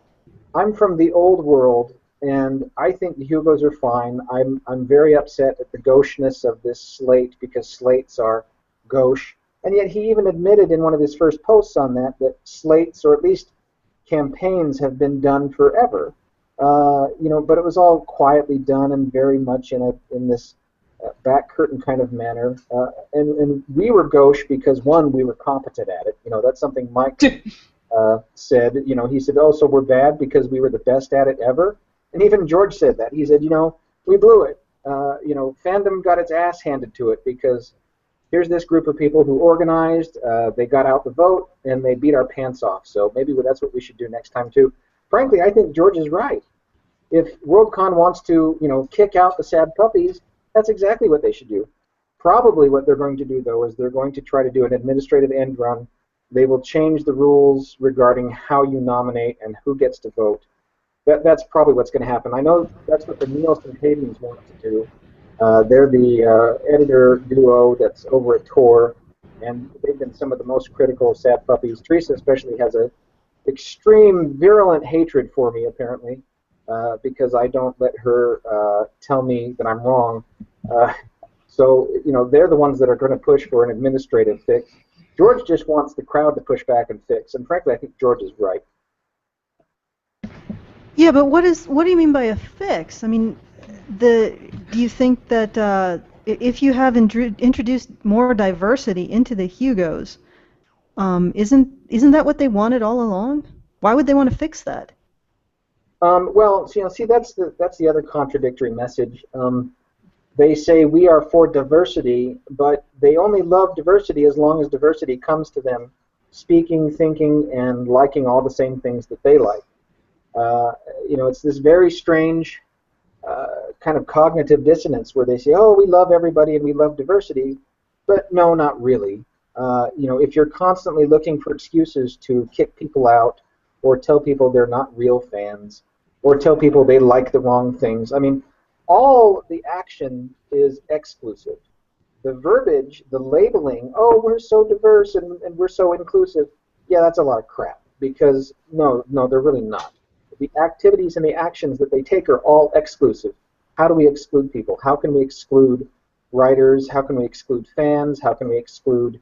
I'm from the old world, and I think the Hugos are fine. I'm very upset at the gaucheness of this slate because slates are gauche. And yet he even admitted in one of his first posts on that slates, or at least campaigns, have been done forever. But it was all quietly done and very much in this back curtain kind of manner. And we were gauche because, one, we were competent at it. That's something Mike said. He said, oh, so we're bad because we were the best at it ever? And even George said that. He said, we blew it. Fandom got its ass handed to it because here's this group of people who organized, they got out the vote, and they beat our pants off. So maybe that's what we should do next time, too. Frankly, I think George is right. If Worldcon wants to, kick out the Sad Puppies, that's exactly what they should do. Probably what they're going to do, though, is they're going to try to do an administrative end run. They will change the rules regarding how you nominate and who gets to vote. That's probably what's going to happen. I know that's what the Nielsen Havens want to do. They're the editor duo that's over at Tor, and they've been some of the most critical of Sad Puppies. Teresa especially has a extreme, virulent hatred for me, apparently, because I don't let her tell me that I'm wrong. So, they're the ones that are going to push for an administrative fix. George just wants the crowd to push back and fix, and frankly, I think George is right. Yeah, but what do you mean by a fix? I mean, do you think that if you have introduced more diversity into the Hugos, isn't that what they wanted all along? Why would they want to fix that? Well, see, that's the other contradictory message. They say we are for diversity, but they only love diversity as long as diversity comes to them, speaking, thinking, and liking all the same things that they like. It's this very strange kind of cognitive dissonance where they say, oh, we love everybody and we love diversity, but no, not really. If you're constantly looking for excuses to kick people out or tell people they're not real fans or tell people they like the wrong things. I mean, all the action is exclusive. The verbiage, the labeling, oh, we're so diverse and we're so inclusive, yeah, that's a lot of crap, because no, they're really not. The activities and the actions that they take are all exclusive. How do we exclude people? How can we exclude writers? How can we exclude fans? How can we exclude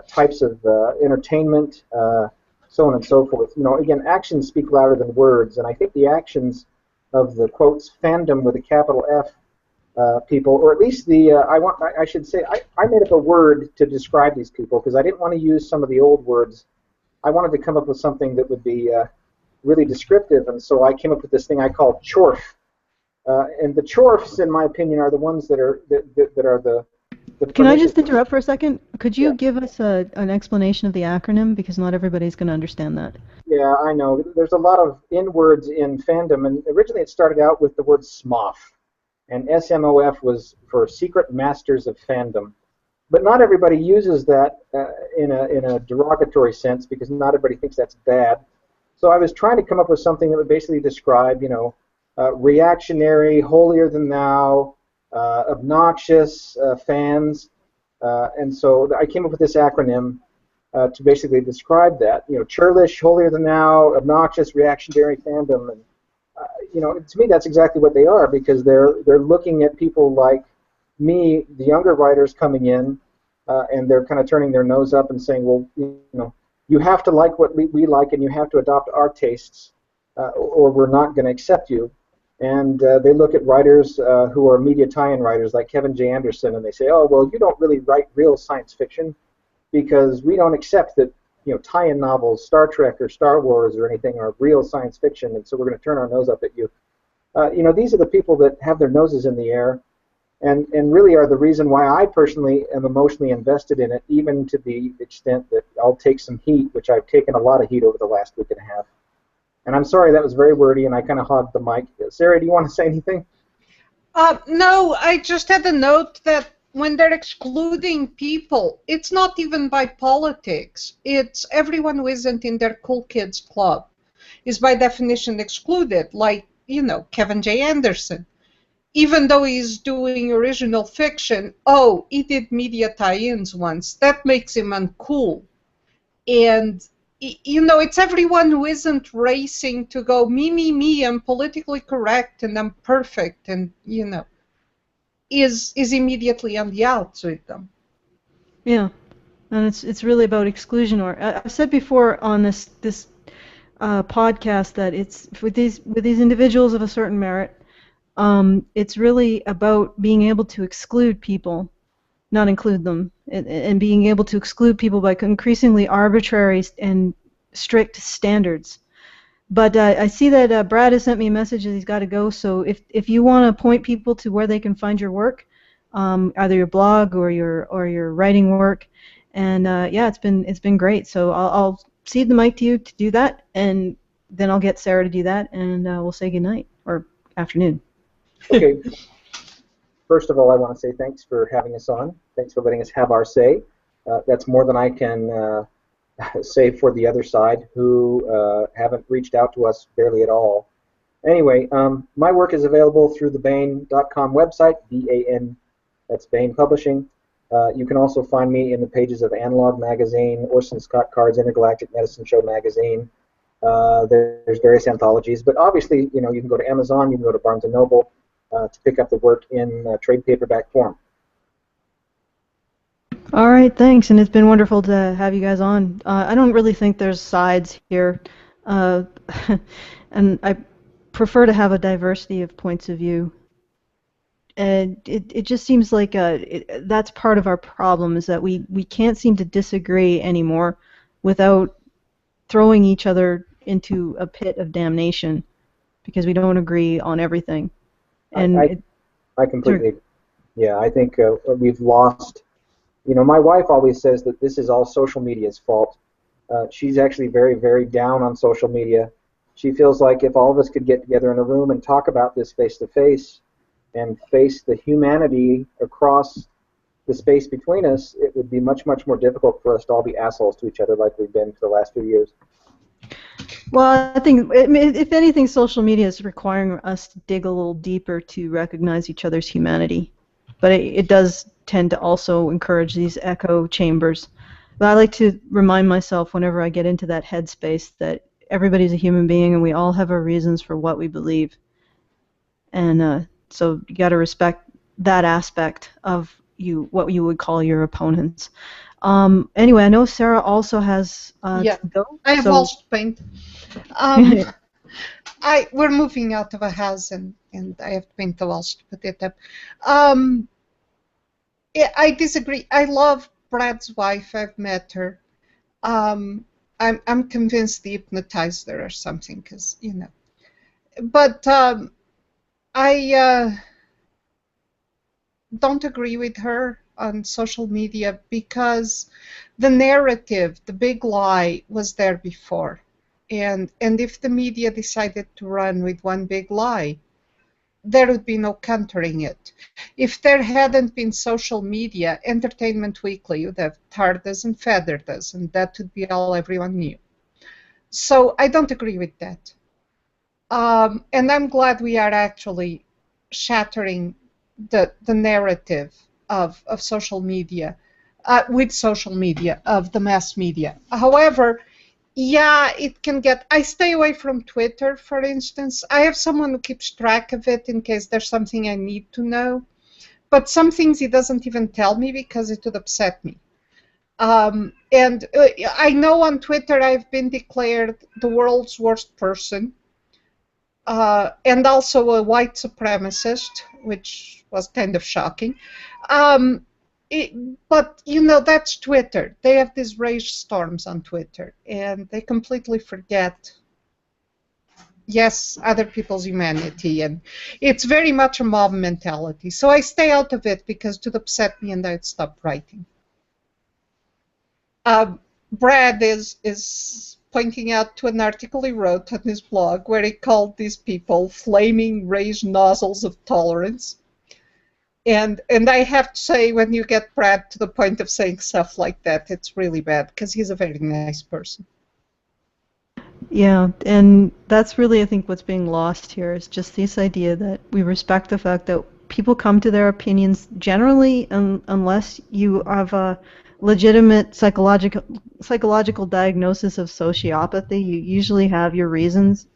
types of entertainment, so on and so forth? Again, actions speak louder than words, and I think the actions of the quotes fandom with a capital F people, or at least I should say, I made up a word to describe these people because I didn't want to use some of the old words. I wanted to come up with something that would be really descriptive, and so I came up with this thing I call chorf. And the chorfs, in my opinion, are the ones that are the Can I just interrupt for a second? Could you Yeah. give us an explanation of the acronym, because not everybody's going to understand that. Yeah, I know. There's a lot of N-words in fandom, and originally it started out with the word SMOF, and SMOF was for Secret Masters of Fandom. But not everybody uses that in a derogatory sense, because not everybody thinks that's bad. So I was trying to come up with something that would basically describe, reactionary, holier than thou, obnoxious fans, and so I came up with this acronym to basically describe that. Churlish, holier than thou, obnoxious, reactionary fandom, and to me that's exactly what they are, because they're looking at people like me, the younger writers coming in, and they're kind of turning their nose up and saying, well, you have to like what we like, and you have to adopt our tastes, or we're not going to accept you. And they look at writers who are media tie-in writers like Kevin J. Anderson, and they say, oh, well, you don't really write real science fiction because we don't accept that tie-in novels, Star Trek or Star Wars or anything are real science fiction, and so we're going to turn our nose up at you. These are the people that have their noses in the air, and really are the reason why I personally am emotionally invested in it, even to the extent that I'll take some heat, which I've taken a lot of heat over the last week and a half. And I'm sorry that was very wordy, and I kind of hogged the mic. Sarah, do you want to say anything? No, I just had a note that when they're excluding people, it's not even by politics. It's everyone who isn't in their cool kids club is by definition excluded, like, Kevin J. Anderson. Even though he's doing original fiction, he did media tie-ins once. That makes him uncool. And it's everyone who isn't racing to go, me, I'm politically correct and I'm perfect, and, is immediately on the outs with them. Yeah, and it's really about exclusion. Or I've said before on this podcast that it's with these individuals of a certain merit, it's really about being able to exclude people, not include them, and being able to exclude people by increasingly arbitrary and strict standards. But I see that Brad has sent me a message that he's got to go. So if you want to point people to where they can find your work, either your blog or your writing work, and it's been great. So I'll cede the mic to you to do that, and then I'll get Sarah to do that, and we'll say goodnight or afternoon. Okay. First of all, I want to say thanks for having us on. Thanks for letting us have our say. That's more than I can say for the other side, who haven't reached out to us barely at all. Anyway, my work is available through the Baen.com website, B-A-N, that's Baen Publishing. You can also find me in the pages of Analog Magazine, Orson Scott Card's Intergalactic Medicine Show Magazine. There's various anthologies, but obviously, you can go to Amazon, you can go to Barnes & Noble to pick up the work in trade paperback form. All right, thanks, and it's been wonderful to have you guys on. I don't really think there's sides here, and I prefer to have a diversity of points of view. And it just seems like that's part of our problem, is that we can't seem to disagree anymore without throwing each other into a pit of damnation because we don't agree on everything. And I completely, yeah, I think we've lost. My wife always says that this is all social media's fault. She's actually very, very down on social media. She feels like if all of us could get together in a room and talk about this face-to-face and face the humanity across the space between us, it would be much, much more difficult for us to all be assholes to each other like we've been for the last few years. Well, I think, if anything, social media is requiring us to dig a little deeper to recognize each other's humanity. But it does tend to also encourage these echo chambers. But I like to remind myself whenever I get into that headspace that everybody's a human being and we all have our reasons for what we believe. And so you got to respect that aspect of what you would call your opponents. Anyway, I know Sarah also has Yeah, to go. I have So also paint. We're moving out of a house and I have to paint the walls to put it up. I disagree. I love Brad's wife. I've met her. I'm convinced he hypnotized her or something, because But I don't agree with her on social media because the narrative, the big lie, was there before. And if the media decided to run with one big lie, there would be no countering it. If there hadn't been social media, Entertainment Weekly would have tarred us and feathered us, and that would be all everyone knew. So I don't agree with that. And I'm glad we are actually shattering the narrative of social media, with social media, of the mass media. However, yeah, it can get... I stay away from Twitter, for instance. I have someone who keeps track of it in case there's something I need to know. But some things he doesn't even tell me because it would upset me. And I know on Twitter I've been declared the world's worst person. And also a white supremacist, which was kind of shocking. But, that's Twitter. They have these rage storms on Twitter, and they completely forget, yes, other people's humanity, and it's very much a mob mentality. So I stay out of it because it would upset me and I'd stop writing. Brad is pointing out to an article he wrote on his blog where he called these people flaming rage nozzles of tolerance. And I have to say, when you get Brad to the point of saying stuff like that, it's really bad, because he's a very nice person. yeah, and that's really, I think, what's being lost here is just this idea that we respect the fact that people come to their opinions generally, unless you have a legitimate psychological diagnosis of sociopathy, you usually have your reasons.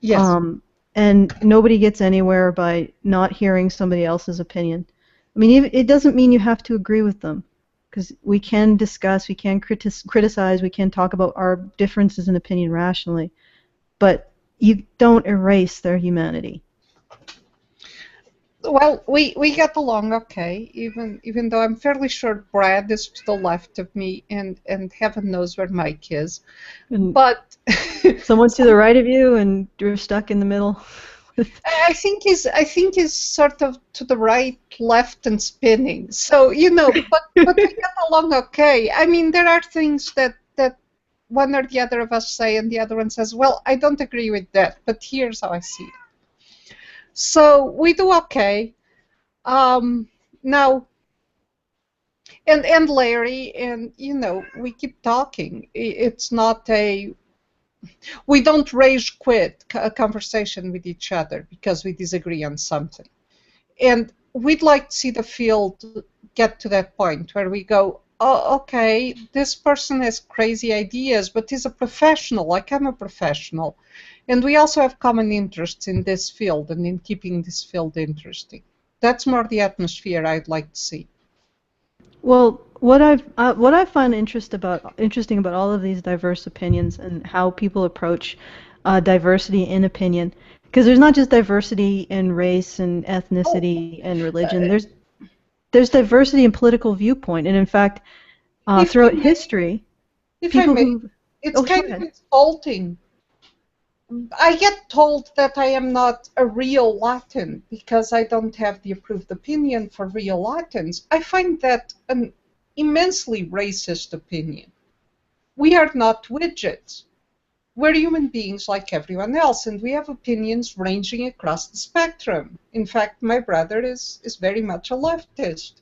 Yes. And nobody gets anywhere by not hearing somebody else's opinion. I mean, it doesn't mean you have to agree with them, because we can discuss, we can criticize, we can talk about our differences in opinion rationally, but you don't erase their humanity. Well, we get along okay, even though I'm fairly sure Brad is to the left of me, and heaven knows where Mike is. And but someone to the right of you, and you're stuck in the middle. I think he's sort of to the right, left, and spinning. So but we get along okay. I mean, there are things that one or the other of us say, and the other one says, "Well, I don't agree with that, but here's how I see it." So we do okay. Now, and Larry, and we keep talking. It's not we don't rage quit a conversation with each other because we disagree on something. And we'd like to see the field get to that point where we go, oh, okay, this person has crazy ideas, but he's a professional, like I'm a professional. And we also have common interests in this field and in keeping this field interesting. That's more the atmosphere I'd like to see. Well, what I find interesting about all of these diverse opinions and how people approach diversity in opinion, because there's not just diversity in race and ethnicity and religion. There's diversity in political viewpoint, and in fact, throughout history, people who... It's kind of insulting. I get told that I am not a real Latin because I don't have the approved opinion for real Latins. I find that an immensely racist opinion. We are not widgets. We're human beings like everyone else, and we have opinions ranging across the spectrum. In fact, my brother is very much a leftist.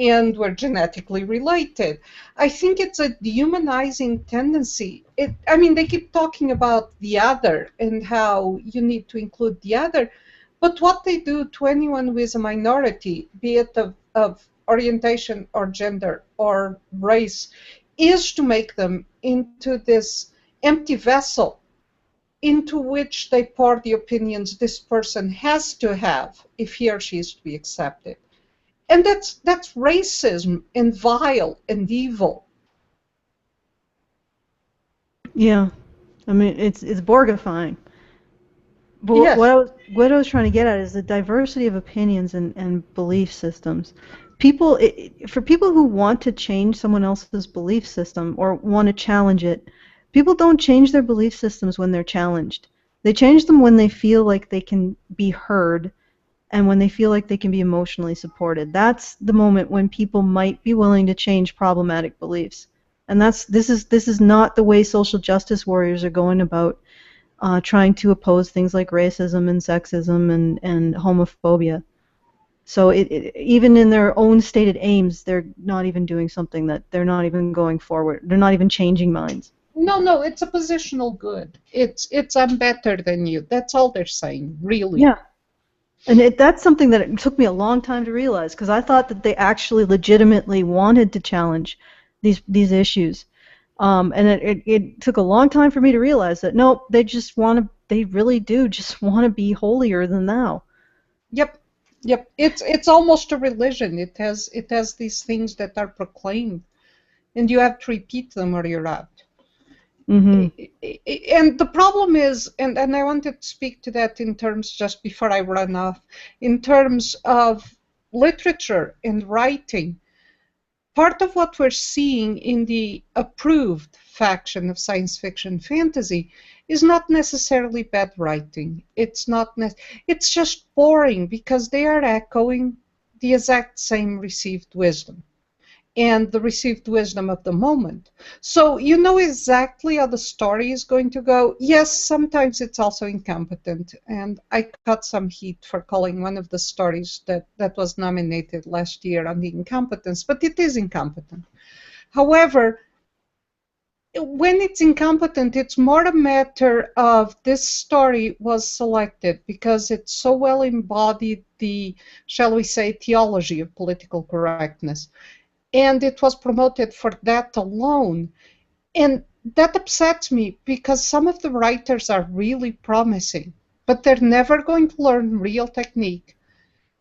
and we're genetically related. I think it's a dehumanizing tendency. I mean, they keep talking about the other and how you need to include the other, but what they do to anyone who is a minority, be it of orientation or gender or race, is to make them into this empty vessel into which they pour the opinions this person has to have if he or she is to be accepted. And that's racism and vile and evil. Yeah, I mean it's Borgifying. But Yes. what I was trying to get at is the diversity of opinions and belief systems. For people who want to change someone else's belief system or want to challenge it, people don't change their belief systems when they're challenged. They change them when they feel like they can be heard and when they feel like they can be emotionally supported. That's the moment when people might be willing to change problematic beliefs. And this is not the way social justice warriors are going about trying to oppose things like racism and sexism and homophobia. So even in their own stated aims, they're not even doing something that they're not even going forward. They're not even changing minds. No, it's a positional good. It's I'm better than you. That's all they're saying, really. Yeah. And that's something that it took me a long time to realize, because I thought that they actually legitimately wanted to challenge these issues. And it took a long time for me to realize that, no, they really do just want to be holier than thou. Yep. It's almost a religion. It has these things that are proclaimed, and you have to repeat them or you're out. Mm-hmm. And the problem is, and I wanted to speak to that in terms, just before I run off, in terms of literature and writing. Part of what we're seeing in the approved faction of science fiction fantasy is not necessarily bad writing. It's just boring because they are echoing the exact same received wisdom and the received wisdom of the moment. So you know exactly how the story is going to go. Yes, sometimes it's also incompetent, and I got some heat for calling one of the stories that was nominated last year on the incompetence, but it is incompetent. However, when it's incompetent, it's more a matter of this story was selected because it so well embodied the, shall we say, theology of political correctness. And it was promoted for that alone. And that upsets me because some of the writers are really promising, but they're never going to learn real technique.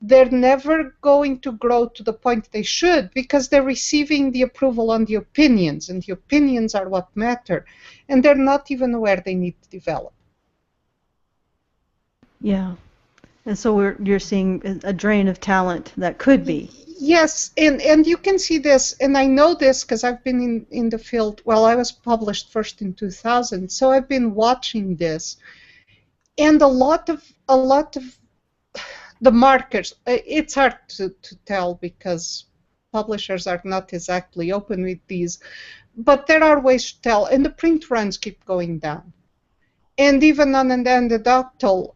They're never going to grow to the point they should because they're receiving the approval on the opinions, and the opinions are what matter. And they're not even aware they need to develop. Yeah. And so you're seeing a drain of talent that could be. Yes, and you can see this, and I know this because I've been in the field. Well, I was published first in 2000, so I've been watching this, and a lot of the markers. It's hard to tell because publishers are not exactly open with these, but there are ways to tell, and the print runs keep going down, and even on an anecdotal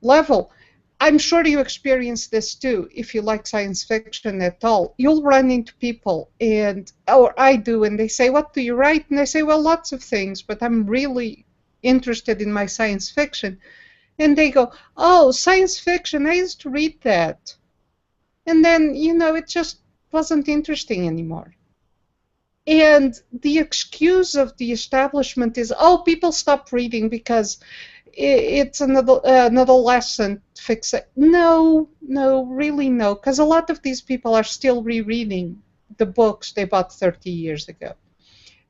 level. I'm sure you experience this too. If you like science fiction at all, you'll run into people, or I do, and they say, "What do you write?" And I say, "Well, lots of things, but I'm really interested in my science fiction." And they go, "Oh, science fiction, I used to read that." And then, it just wasn't interesting anymore. And the excuse of the establishment is, "Oh, people stop reading because it's another adolescent fix it." No, really no, because a lot of these people are still rereading the books they bought 30 years ago.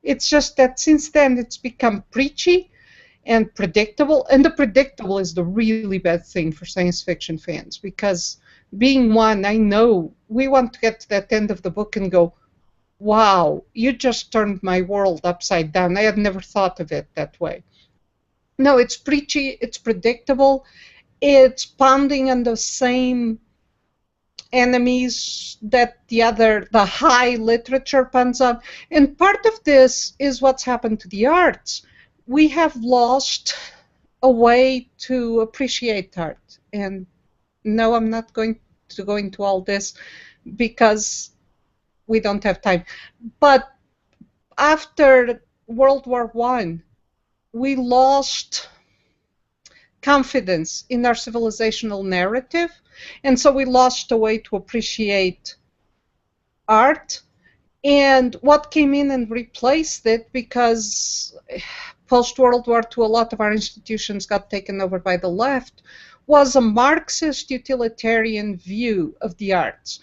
It's just that since then it's become preachy and predictable, and the predictable is the really bad thing for science fiction fans, because being one, I know we want to get to that end of the book and go, "Wow, you just turned my world upside down. I had never thought of it that way." No, it's preachy, it's predictable, it's pounding on the same enemies that the high literature pounds on. And part of this is what's happened to the arts. We have lost a way to appreciate art. And no, I'm not going to go into all this, because we don't have time. But after World War I, we lost confidence in our civilizational narrative, and so we lost a way to appreciate art. And what came in and replaced it, because post-World War II, a lot of our institutions got taken over by the left, was a Marxist utilitarian view of the arts,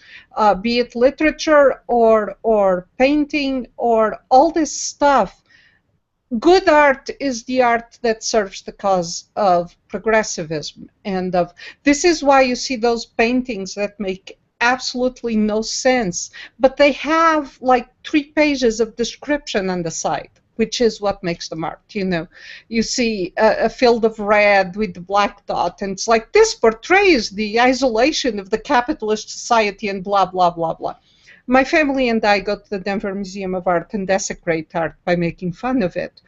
be it literature or painting or all this stuff. Good art is the art that serves the cause of progressivism. And this is why you see those paintings that make absolutely no sense, but they have like 3 pages of description on the side, which is what makes them art. You know, you see a field of red with the black dot, and it's like, this portrays the isolation of the capitalist society and blah, blah, blah, blah. My family and I go to the Denver Museum of Art and desecrate art by making fun of it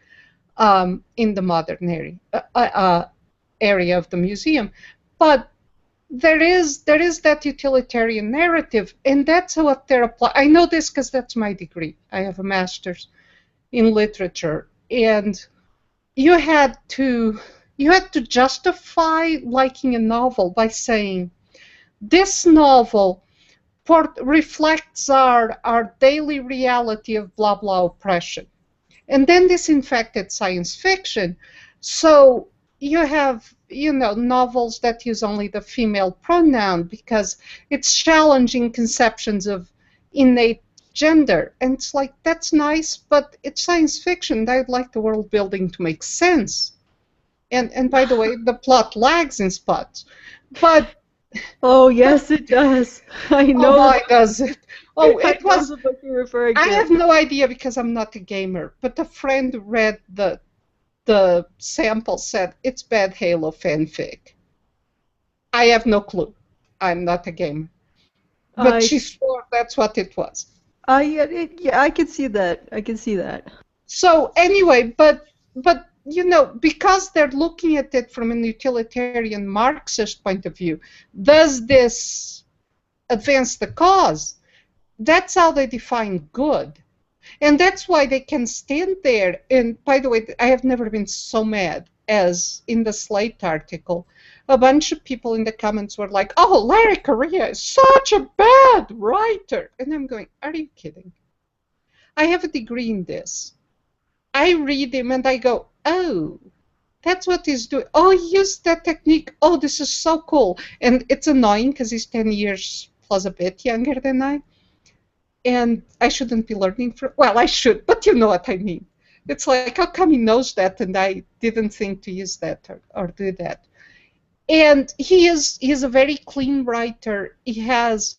in the modern area of the museum. But there is that utilitarian narrative, and that's what they're applying. I know this because that's my degree. I have a master's in literature, and you had to justify liking a novel by saying this novel reflects our daily reality of blah blah oppression, and then this infected science fiction. So you have, you know, novels that use only the female pronoun because it's challenging conceptions of innate gender. And it's like, that's nice, but it's science fiction. I'd like the world building to make sense. And by the way, the plot lags in spots. But oh yes, it does. I know. Oh, why does it? Oh, it was. The book you're referring to. I have no idea because I'm not a gamer. But a friend read the sample, said it's bad Halo fanfic. I have no clue. I'm not a gamer. But she swore that's what it was. Yeah, I can see that. I can see that. So anyway, but you know, because they're looking at it from a utilitarian Marxist point of view, does this advance the cause? That's how they define good. And that's why they can stand there. And by the way, I have never been so mad as in the Slate article. A bunch of people in the comments were like, oh, Larry Correia is such a bad writer. And I'm going, are you kidding? I have a degree in this. I read him and I go, oh, that's what he's doing. Oh, he used that technique. Oh, this is so cool. And it's annoying because he's 10 years plus a bit younger than I. And I shouldn't be learning from, well, I should, but you know what I mean. It's like, how come he knows that and I didn't think to use that or do that? And he's a very clean writer. He has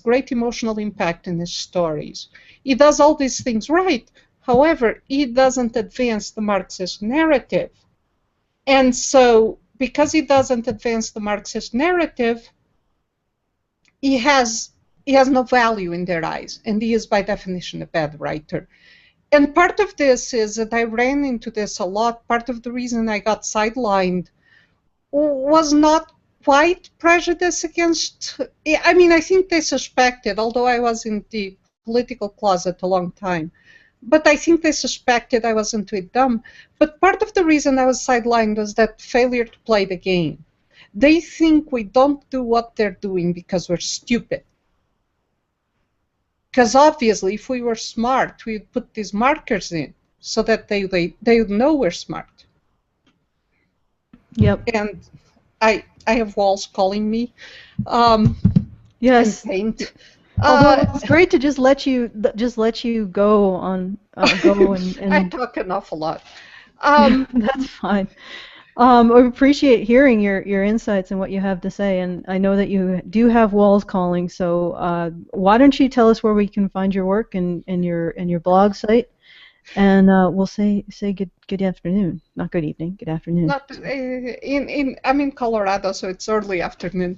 great emotional impact in his stories. He does all these things right. However, he doesn't advance the Marxist narrative. And so, because he doesn't advance the Marxist narrative, he has no value in their eyes, and he is by definition a bad writer. And part of this is that I ran into this a lot. Part of the reason I got sidelined was not quite prejudice against, I mean, I think they suspected, although I was in the political closet a long time, but I think they suspected I wasn't too dumb. But part of the reason I was sidelined was that failure to play the game. They think we don't do what they're doing because we're stupid. Because obviously, if we were smart, we'd put these markers in so that they would know we're smart. Yep. And I have walls calling me. Yes. And paint. Although it's great to just let you go on go and I talk an awful lot. that's fine. I appreciate hearing your insights and what you have to say, and I know that you do have walls calling. So why don't you tell us where we can find your work and your blog site, and we'll say good afternoon, not good evening, good afternoon. I'm in Colorado, so it's early afternoon.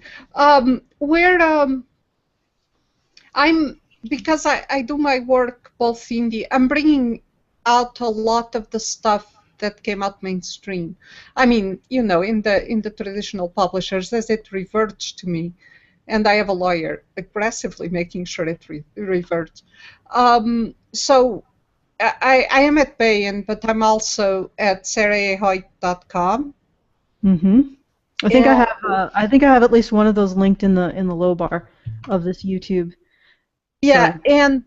Because I do my work both indie. I'm bringing out a lot of the stuff that came out mainstream. I mean, you know, in the traditional publishers, as it reverts to me. and I have a lawyer aggressively making sure it reverts. So I am at Bayan, but I'm also at sarahoyt.com. Mm-hmm. I think I have at least one of those linked in the low bar of this YouTube. Yeah, So. and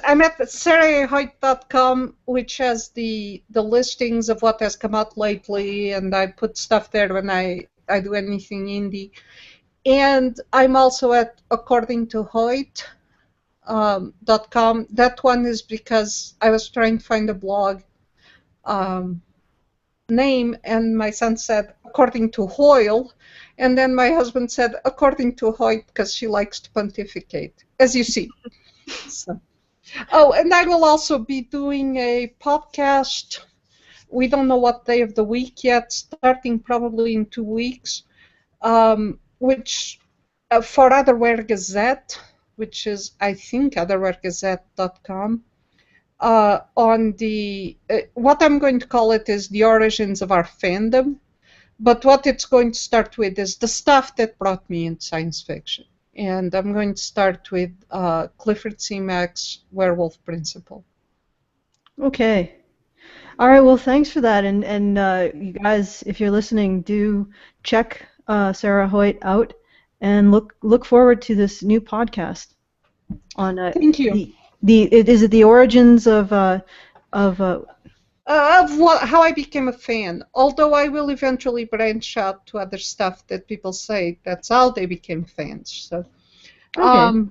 I'm at sarahoyt.com, which has the listings of what has come out lately, and I put stuff there when I do anything indie. And I'm also at accordingtohoyt.com. That one is because I was trying to find a blog name, and my son said, according to Hoyle, and then my husband said, according to Hoyt, because she likes to pontificate, as you see. So. Oh, and I will also be doing a podcast. We don't know what day of the week yet, starting probably in 2 weeks, which for Otherware Gazette, which is, I think, otherwaregazette.com. On the what I'm going to call it is the origins of our fandom, but what it's going to start with is the stuff that brought me in science fiction, and I'm going to start with Clifford C. Mack's Werewolf Principle. Okay. All right. Well, thanks for that, and you guys, if you're listening, do check Sarah Hoyt out, and look forward to this new podcast on Thank you. Is it the origins of how I became a fan. Although I will eventually branch out to other stuff that people say that's how they became fans. So, Okay.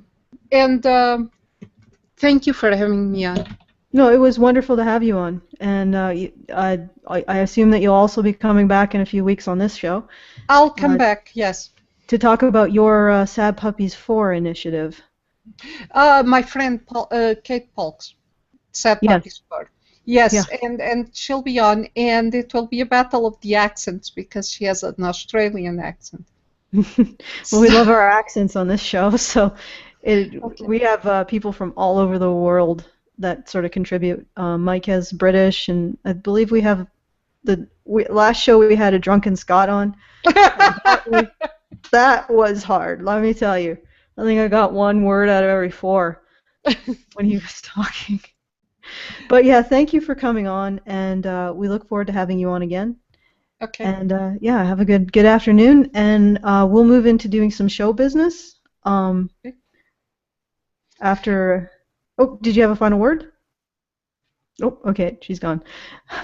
Thank you for having me on. No, it was wonderful to have you on, and I assume that you'll also be coming back in a few weeks on this show. I'll come back. Yes. To talk about your Sad Puppies 4 initiative. My friend Kate Polks, Sad Puppies 4. Yes, yeah. and she'll be on, and it will be a battle of the accents because she has an Australian accent. Well, we love our accents on this show, so we have people from all over the world that sort of contribute. Mike has British, and I believe we have last show we had a drunken Scot on. That was hard, let me tell you. I think I got one word out of every 4 when he was talking. But yeah, thank you for coming on, and we look forward to having you on again. Okay. And yeah, have a good afternoon, and we'll move into doing some show business. After, oh, did you have a final word? Oh, okay, she's gone.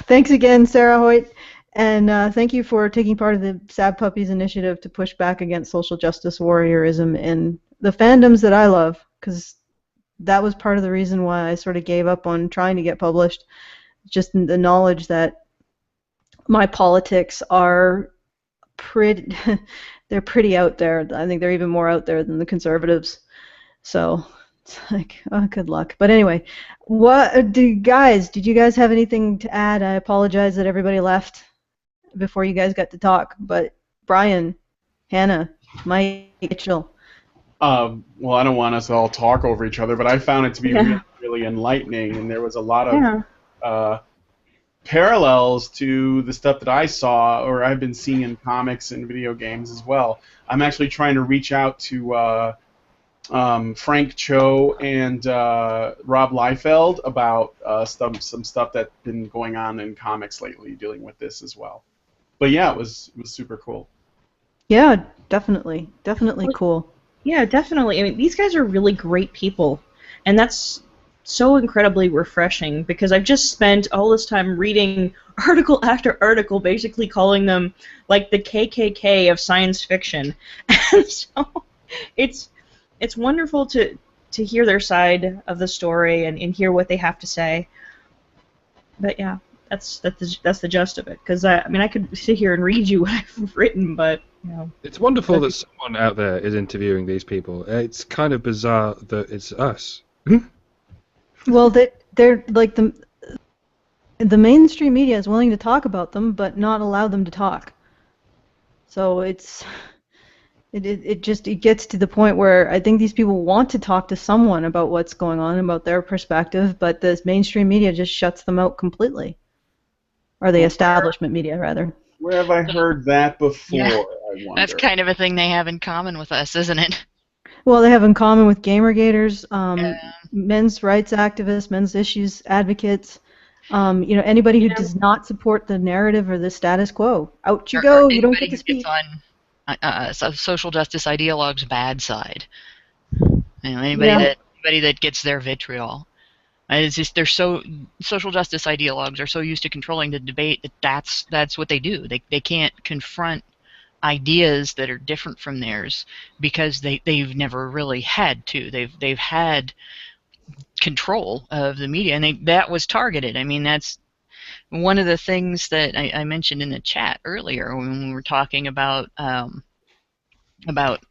Thanks again, Sarah Hoyt, and thank you for taking part of the Sad Puppies initiative to push back against social justice warriorism in the fandoms that I love, because that was part of the reason why I sort of gave up on trying to get published. Just the knowledge that my politics are pretty, they're pretty out there. I think they're even more out there than the conservatives. So it's like, oh, good luck. But anyway, did you guys have anything to add? I apologize that everybody left before you guys got to talk. But Brian, Hannah, Mike, Mitchell. Well, I don't want us to all talk over each other, but I found it to be really, really enlightening, and there was a lot of parallels to the stuff that I saw or I've been seeing in comics and video games as well. I'm actually trying to reach out to Frank Cho and Rob Liefeld about some stuff that's been going on in comics lately dealing with this as well. But yeah, it was super cool. Yeah, definitely cool. Yeah, definitely. I mean, these guys are really great people, and that's so incredibly refreshing because I've just spent all this time reading article after article, basically calling them like the KKK of science fiction, and so it's wonderful to hear their side of the story and hear what they have to say. But yeah, that's the gist of it. Because I mean, I could sit here and read you what I've written, but you know. It's wonderful that someone out there is interviewing these people. It's kind of bizarre that it's us. Well, they're like the mainstream media is willing to talk about them, but not allow them to talk. So it gets to the point where I think these people want to talk to someone about what's going on, about their perspective, but the mainstream media just shuts them out completely, or the establishment media rather. Where have I heard that before? Yeah. I wonder. That's kind of a thing they have in common with us, isn't it? Well, they have in common with Gamergaters, Yeah. men's rights activists, men's issues advocates, anybody who does not support the narrative or the status quo. Out you Or go. You don't anybody get to who gets speak. on social justice ideologues' bad side. Yeah. Anybody that gets their vitriol. And it's just social justice ideologues are so used to controlling the debate that's what they do. They can't confront ideas that are different from theirs because they've never really had to. They've had control of the media, and that was targeted. I mean, that's one of the things that I mentioned in the chat earlier when we were talking about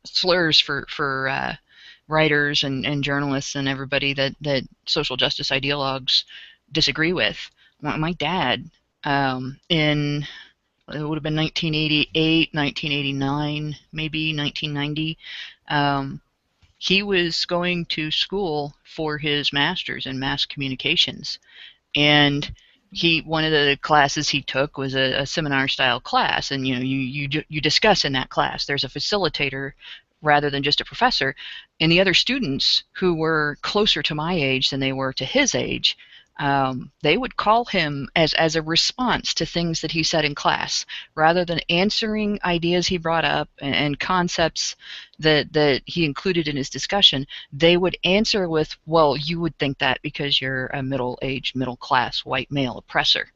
slurs for writers and journalists and everybody that social justice ideologues disagree with. My dad, in it would have been 1988, 1989, maybe 1990. He was going to school for his master's in mass communications, and one of the classes he took was a seminar style class, and you discuss in that class. There's a facilitator rather than just a professor, and the other students who were closer to my age than they were to his age, they would call him as a response to things that he said in class, rather than answering ideas he brought up and concepts that he included in his discussion. They would answer with, well, you would think that because you're a middle-aged, middle-class white male oppressor.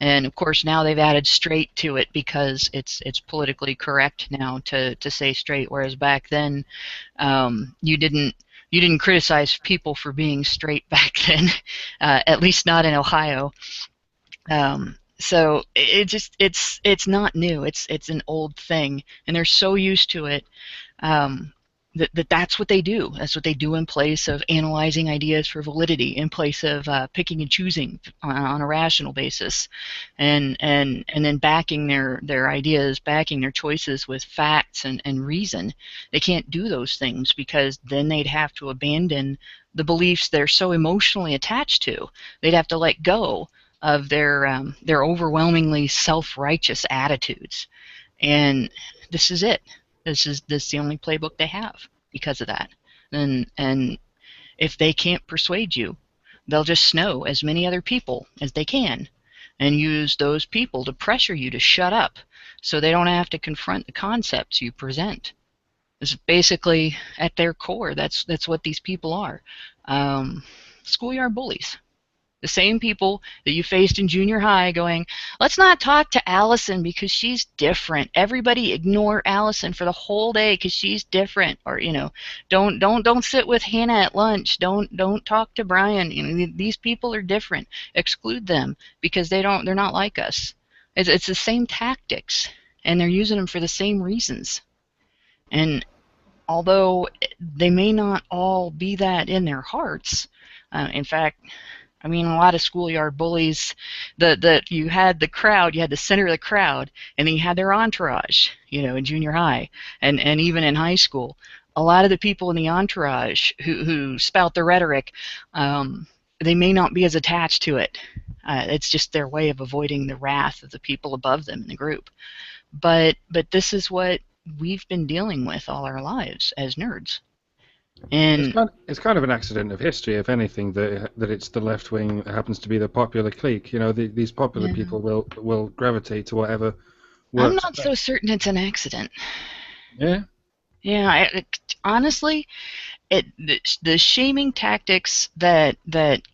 And of course now they've added straight to it because it's politically correct now to say straight, whereas back then you didn't criticize people for being straight back then, at least not in Ohio. So it's not new. It's an old thing, and they're so used to it that's what they do. That's what they do in place of analyzing ideas for validity, in place of picking and choosing on a rational basis, and then backing their ideas, backing their choices with facts and reason. They can't do those things because then they'd have to abandon the beliefs they're so emotionally attached to. They'd have to let go of their overwhelmingly self-righteous attitudes, and this is it. This is the only playbook they have because of that. And if they can't persuade you, they'll just snow as many other people as they can and use those people to pressure you to shut up so they don't have to confront the concepts you present. This is basically, at their core, that's what these people are. Schoolyard bullies. The same people that you faced in junior high going, let's not talk to Allison because she's different. Everybody ignore Allison for the whole day because she's different. Or, don't sit with Hannah at lunch. Don't talk to Brian. These people are different. Exclude them because they're not like us. It's the same tactics, and they're using them for the same reasons. And although they may not all be that in their hearts, in fact, I mean, a lot of schoolyard bullies, that you had the crowd, you had the center of the crowd, and then you had their entourage, in junior high and even in high school. A lot of the people in the entourage who spout the rhetoric, they may not be as attached to it. It's just their way of avoiding the wrath of the people above them in the group. But this is what we've been dealing with all our lives as nerds. And it's kind of an accident of history, if anything, that it's the left wing that happens to be the popular clique. These popular people will gravitate to whatever works. I'm not so certain it's an accident. Yeah. Yeah. Honestly, the shaming tactics that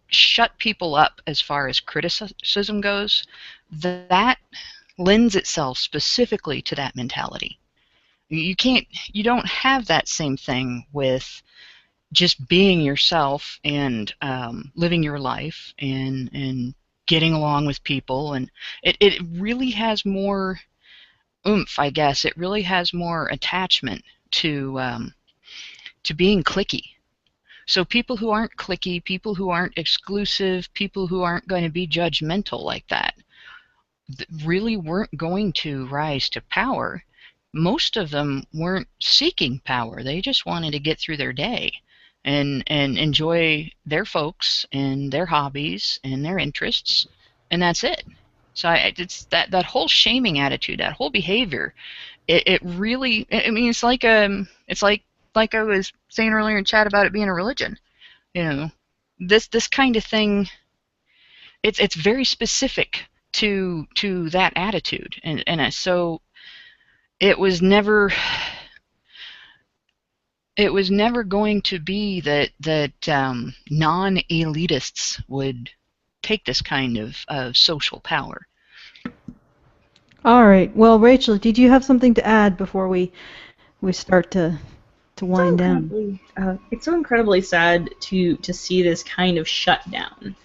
shut people up as far as criticism goes, that lends itself specifically to that mentality. You don't have that same thing with just being yourself and living your life and getting along with people, and it really has more oomph, I guess. It really has more attachment to being cliquey. So people who aren't cliquey, people who aren't exclusive, people who aren't going to be judgmental like that, really weren't going to rise to power. Most of them weren't seeking power. They just wanted to get through their day and enjoy their folks and their hobbies and their interests, and that's it. So it's that whole shaming attitude, that whole behavior. It really, I mean, it's like like I was saying earlier in chat about it being a religion. This kind of thing, it's very specific to that attitude, and so it was never going to be that non-elitists would take this kind of social power. All right. Well, Rachel, did you have something to add before we start to wind down? It's so incredibly sad to see this kind of shutdown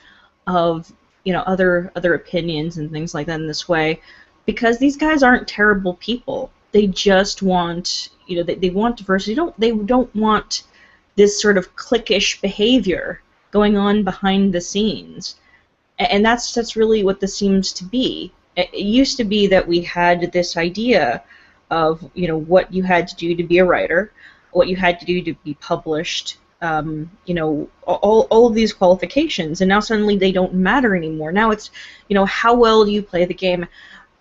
of other opinions and things like that in this way, because these guys aren't terrible people. They just want they want diversity. They don't want this sort of cliquish behavior going on behind the scenes, and that's really what this seems to be. It used to be that we had this idea of what you had to do to be a writer, what you had to do to be published, all of these qualifications, and now suddenly they don't matter anymore. Now it's how well do you play the game?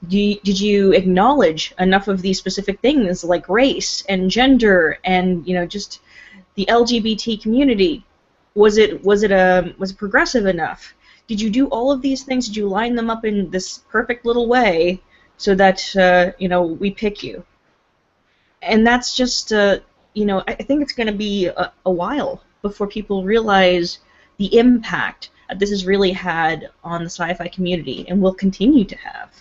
Did you acknowledge enough of these specific things like race and gender and just the LGBT community? Was it progressive enough? Did you do all of these things? Did you line them up in this perfect little way so that we pick you? And that's just I think it's going to be a while before people realize the impact that this has really had on the sci-fi community and will continue to have.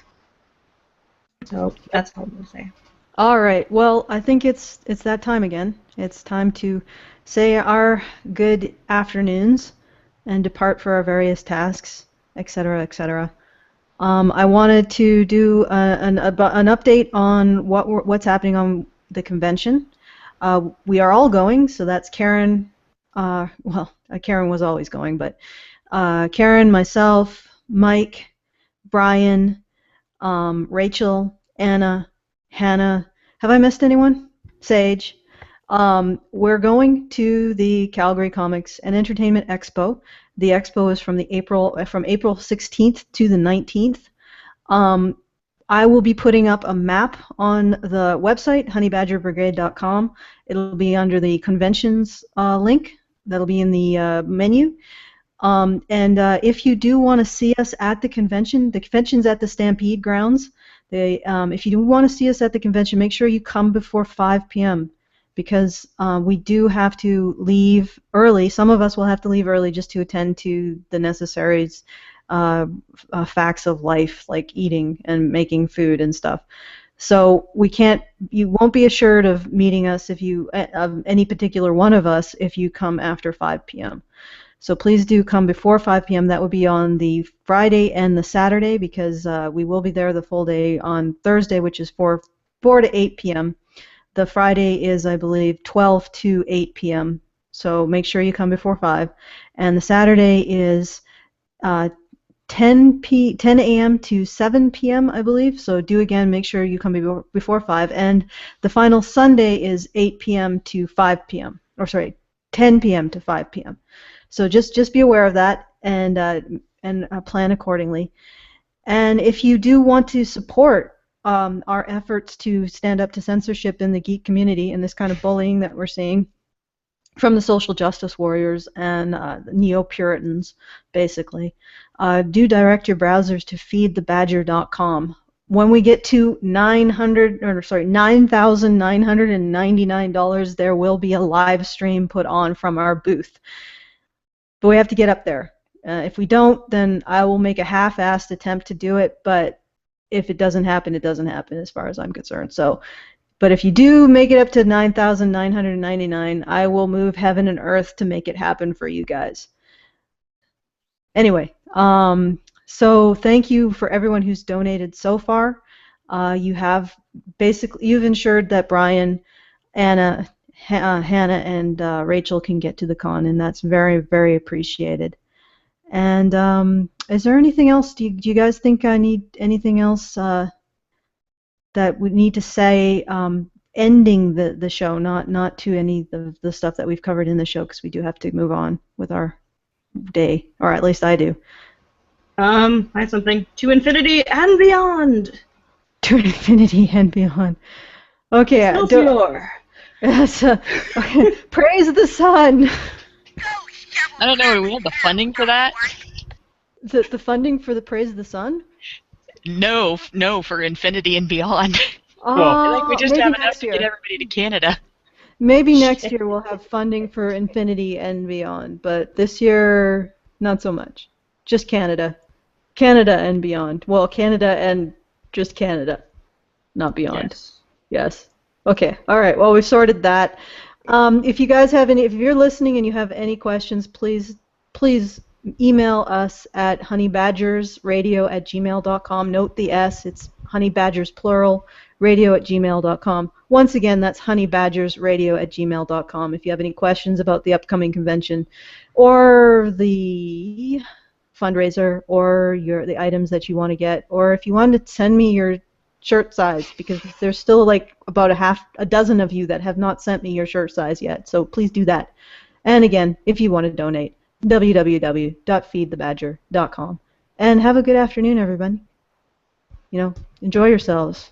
So that's all I'm going to say. All right. Well, I think it's that time again. It's time to say our good afternoons and depart for our various tasks, etc., etc. I wanted to do an update on what's happening on the convention. We are all going, so that's Karen. Karen was always going, but Karen, myself, Mike, Brian, Rachel, Anna, Hannah. Have I missed anyone? Sage. We're going to the Calgary Comics and Entertainment Expo. The expo is from April 16th to the 19th. I will be putting up a map on the website, honeybadgerbrigade.com. It'll be under the conventions link. That'll be in the menu. And if you do want to see us at the convention's at the Stampede grounds. If you do want to see us at the convention, make sure you come before 5 p.m. because we do have to leave early. Some of us will have to leave early just to attend to the necessary facts of life, like eating and making food and stuff. So you won't be assured of meeting us of any particular one of us if you come after 5 p.m. So please do come before 5 p.m. That will be on the Friday and the Saturday, because we will be there the full day on Thursday, which is 4 to 8 p.m. The Friday is, I believe, 12 to 8 p.m. So make sure you come before 5. And the Saturday is 10 a.m. to 7 p.m., I believe. So make sure you come before 5. And the final Sunday is 8 p.m. to 5 p.m. 10 p.m. to 5 p.m. So just be aware of that and plan accordingly. And if you do want to support our efforts to stand up to censorship in the geek community and this kind of bullying that we're seeing from the social justice warriors and neo-Puritans, basically, do direct your browsers to feedthebadger.com. When we get to $9,999, there will be a live stream put on from our booth. But we have to get up there. If we don't, then I will make a half-assed attempt to do it, but if it doesn't happen, it doesn't happen as far as I'm concerned. So, but if you do make it up to 9,999, I will move heaven and earth to make it happen for you guys. Anyway, so thank you for everyone who's donated so far. You've ensured that Brian, Anna, Hannah, and Rachel can get to the con, and that's very, very appreciated. And is there anything else? Do you guys think I need anything else that we need to say ending the show, not to any of the stuff that we've covered in the show, because we do have to move on with our day, or at least I do. I have something. To infinity and beyond. To infinity and beyond. Okay. Yes, praise the sun. I don't know. Do we have the funding for that? The funding for the praise of the sun? No, for Infinity and Beyond. Oh, I think we just maybe have enough next to year. get everybody to Canada. Maybe next year we'll have funding for Infinity and Beyond, but this year, not so much. Just Canada. Canada and beyond. Well, Canada and just Canada, not beyond. Yes. Okay. All right. Well, we've sorted that. If you guys have any, if you're listening and you have any questions, please email us at honeybadgersradio@gmail.com. Note the S. It's honeybadgers plural radio@gmail.com. Once again, that's honeybadgersradio@gmail.com. If you have any questions about the upcoming convention, or the fundraiser, or the items that you want to get, or if you want to send me your shirt size, because there's still like about a dozen of you that have not sent me your shirt size yet, so please do that. And again, if you want to donate, www.feedthebadger.com. And have a good afternoon, everybody. Enjoy yourselves.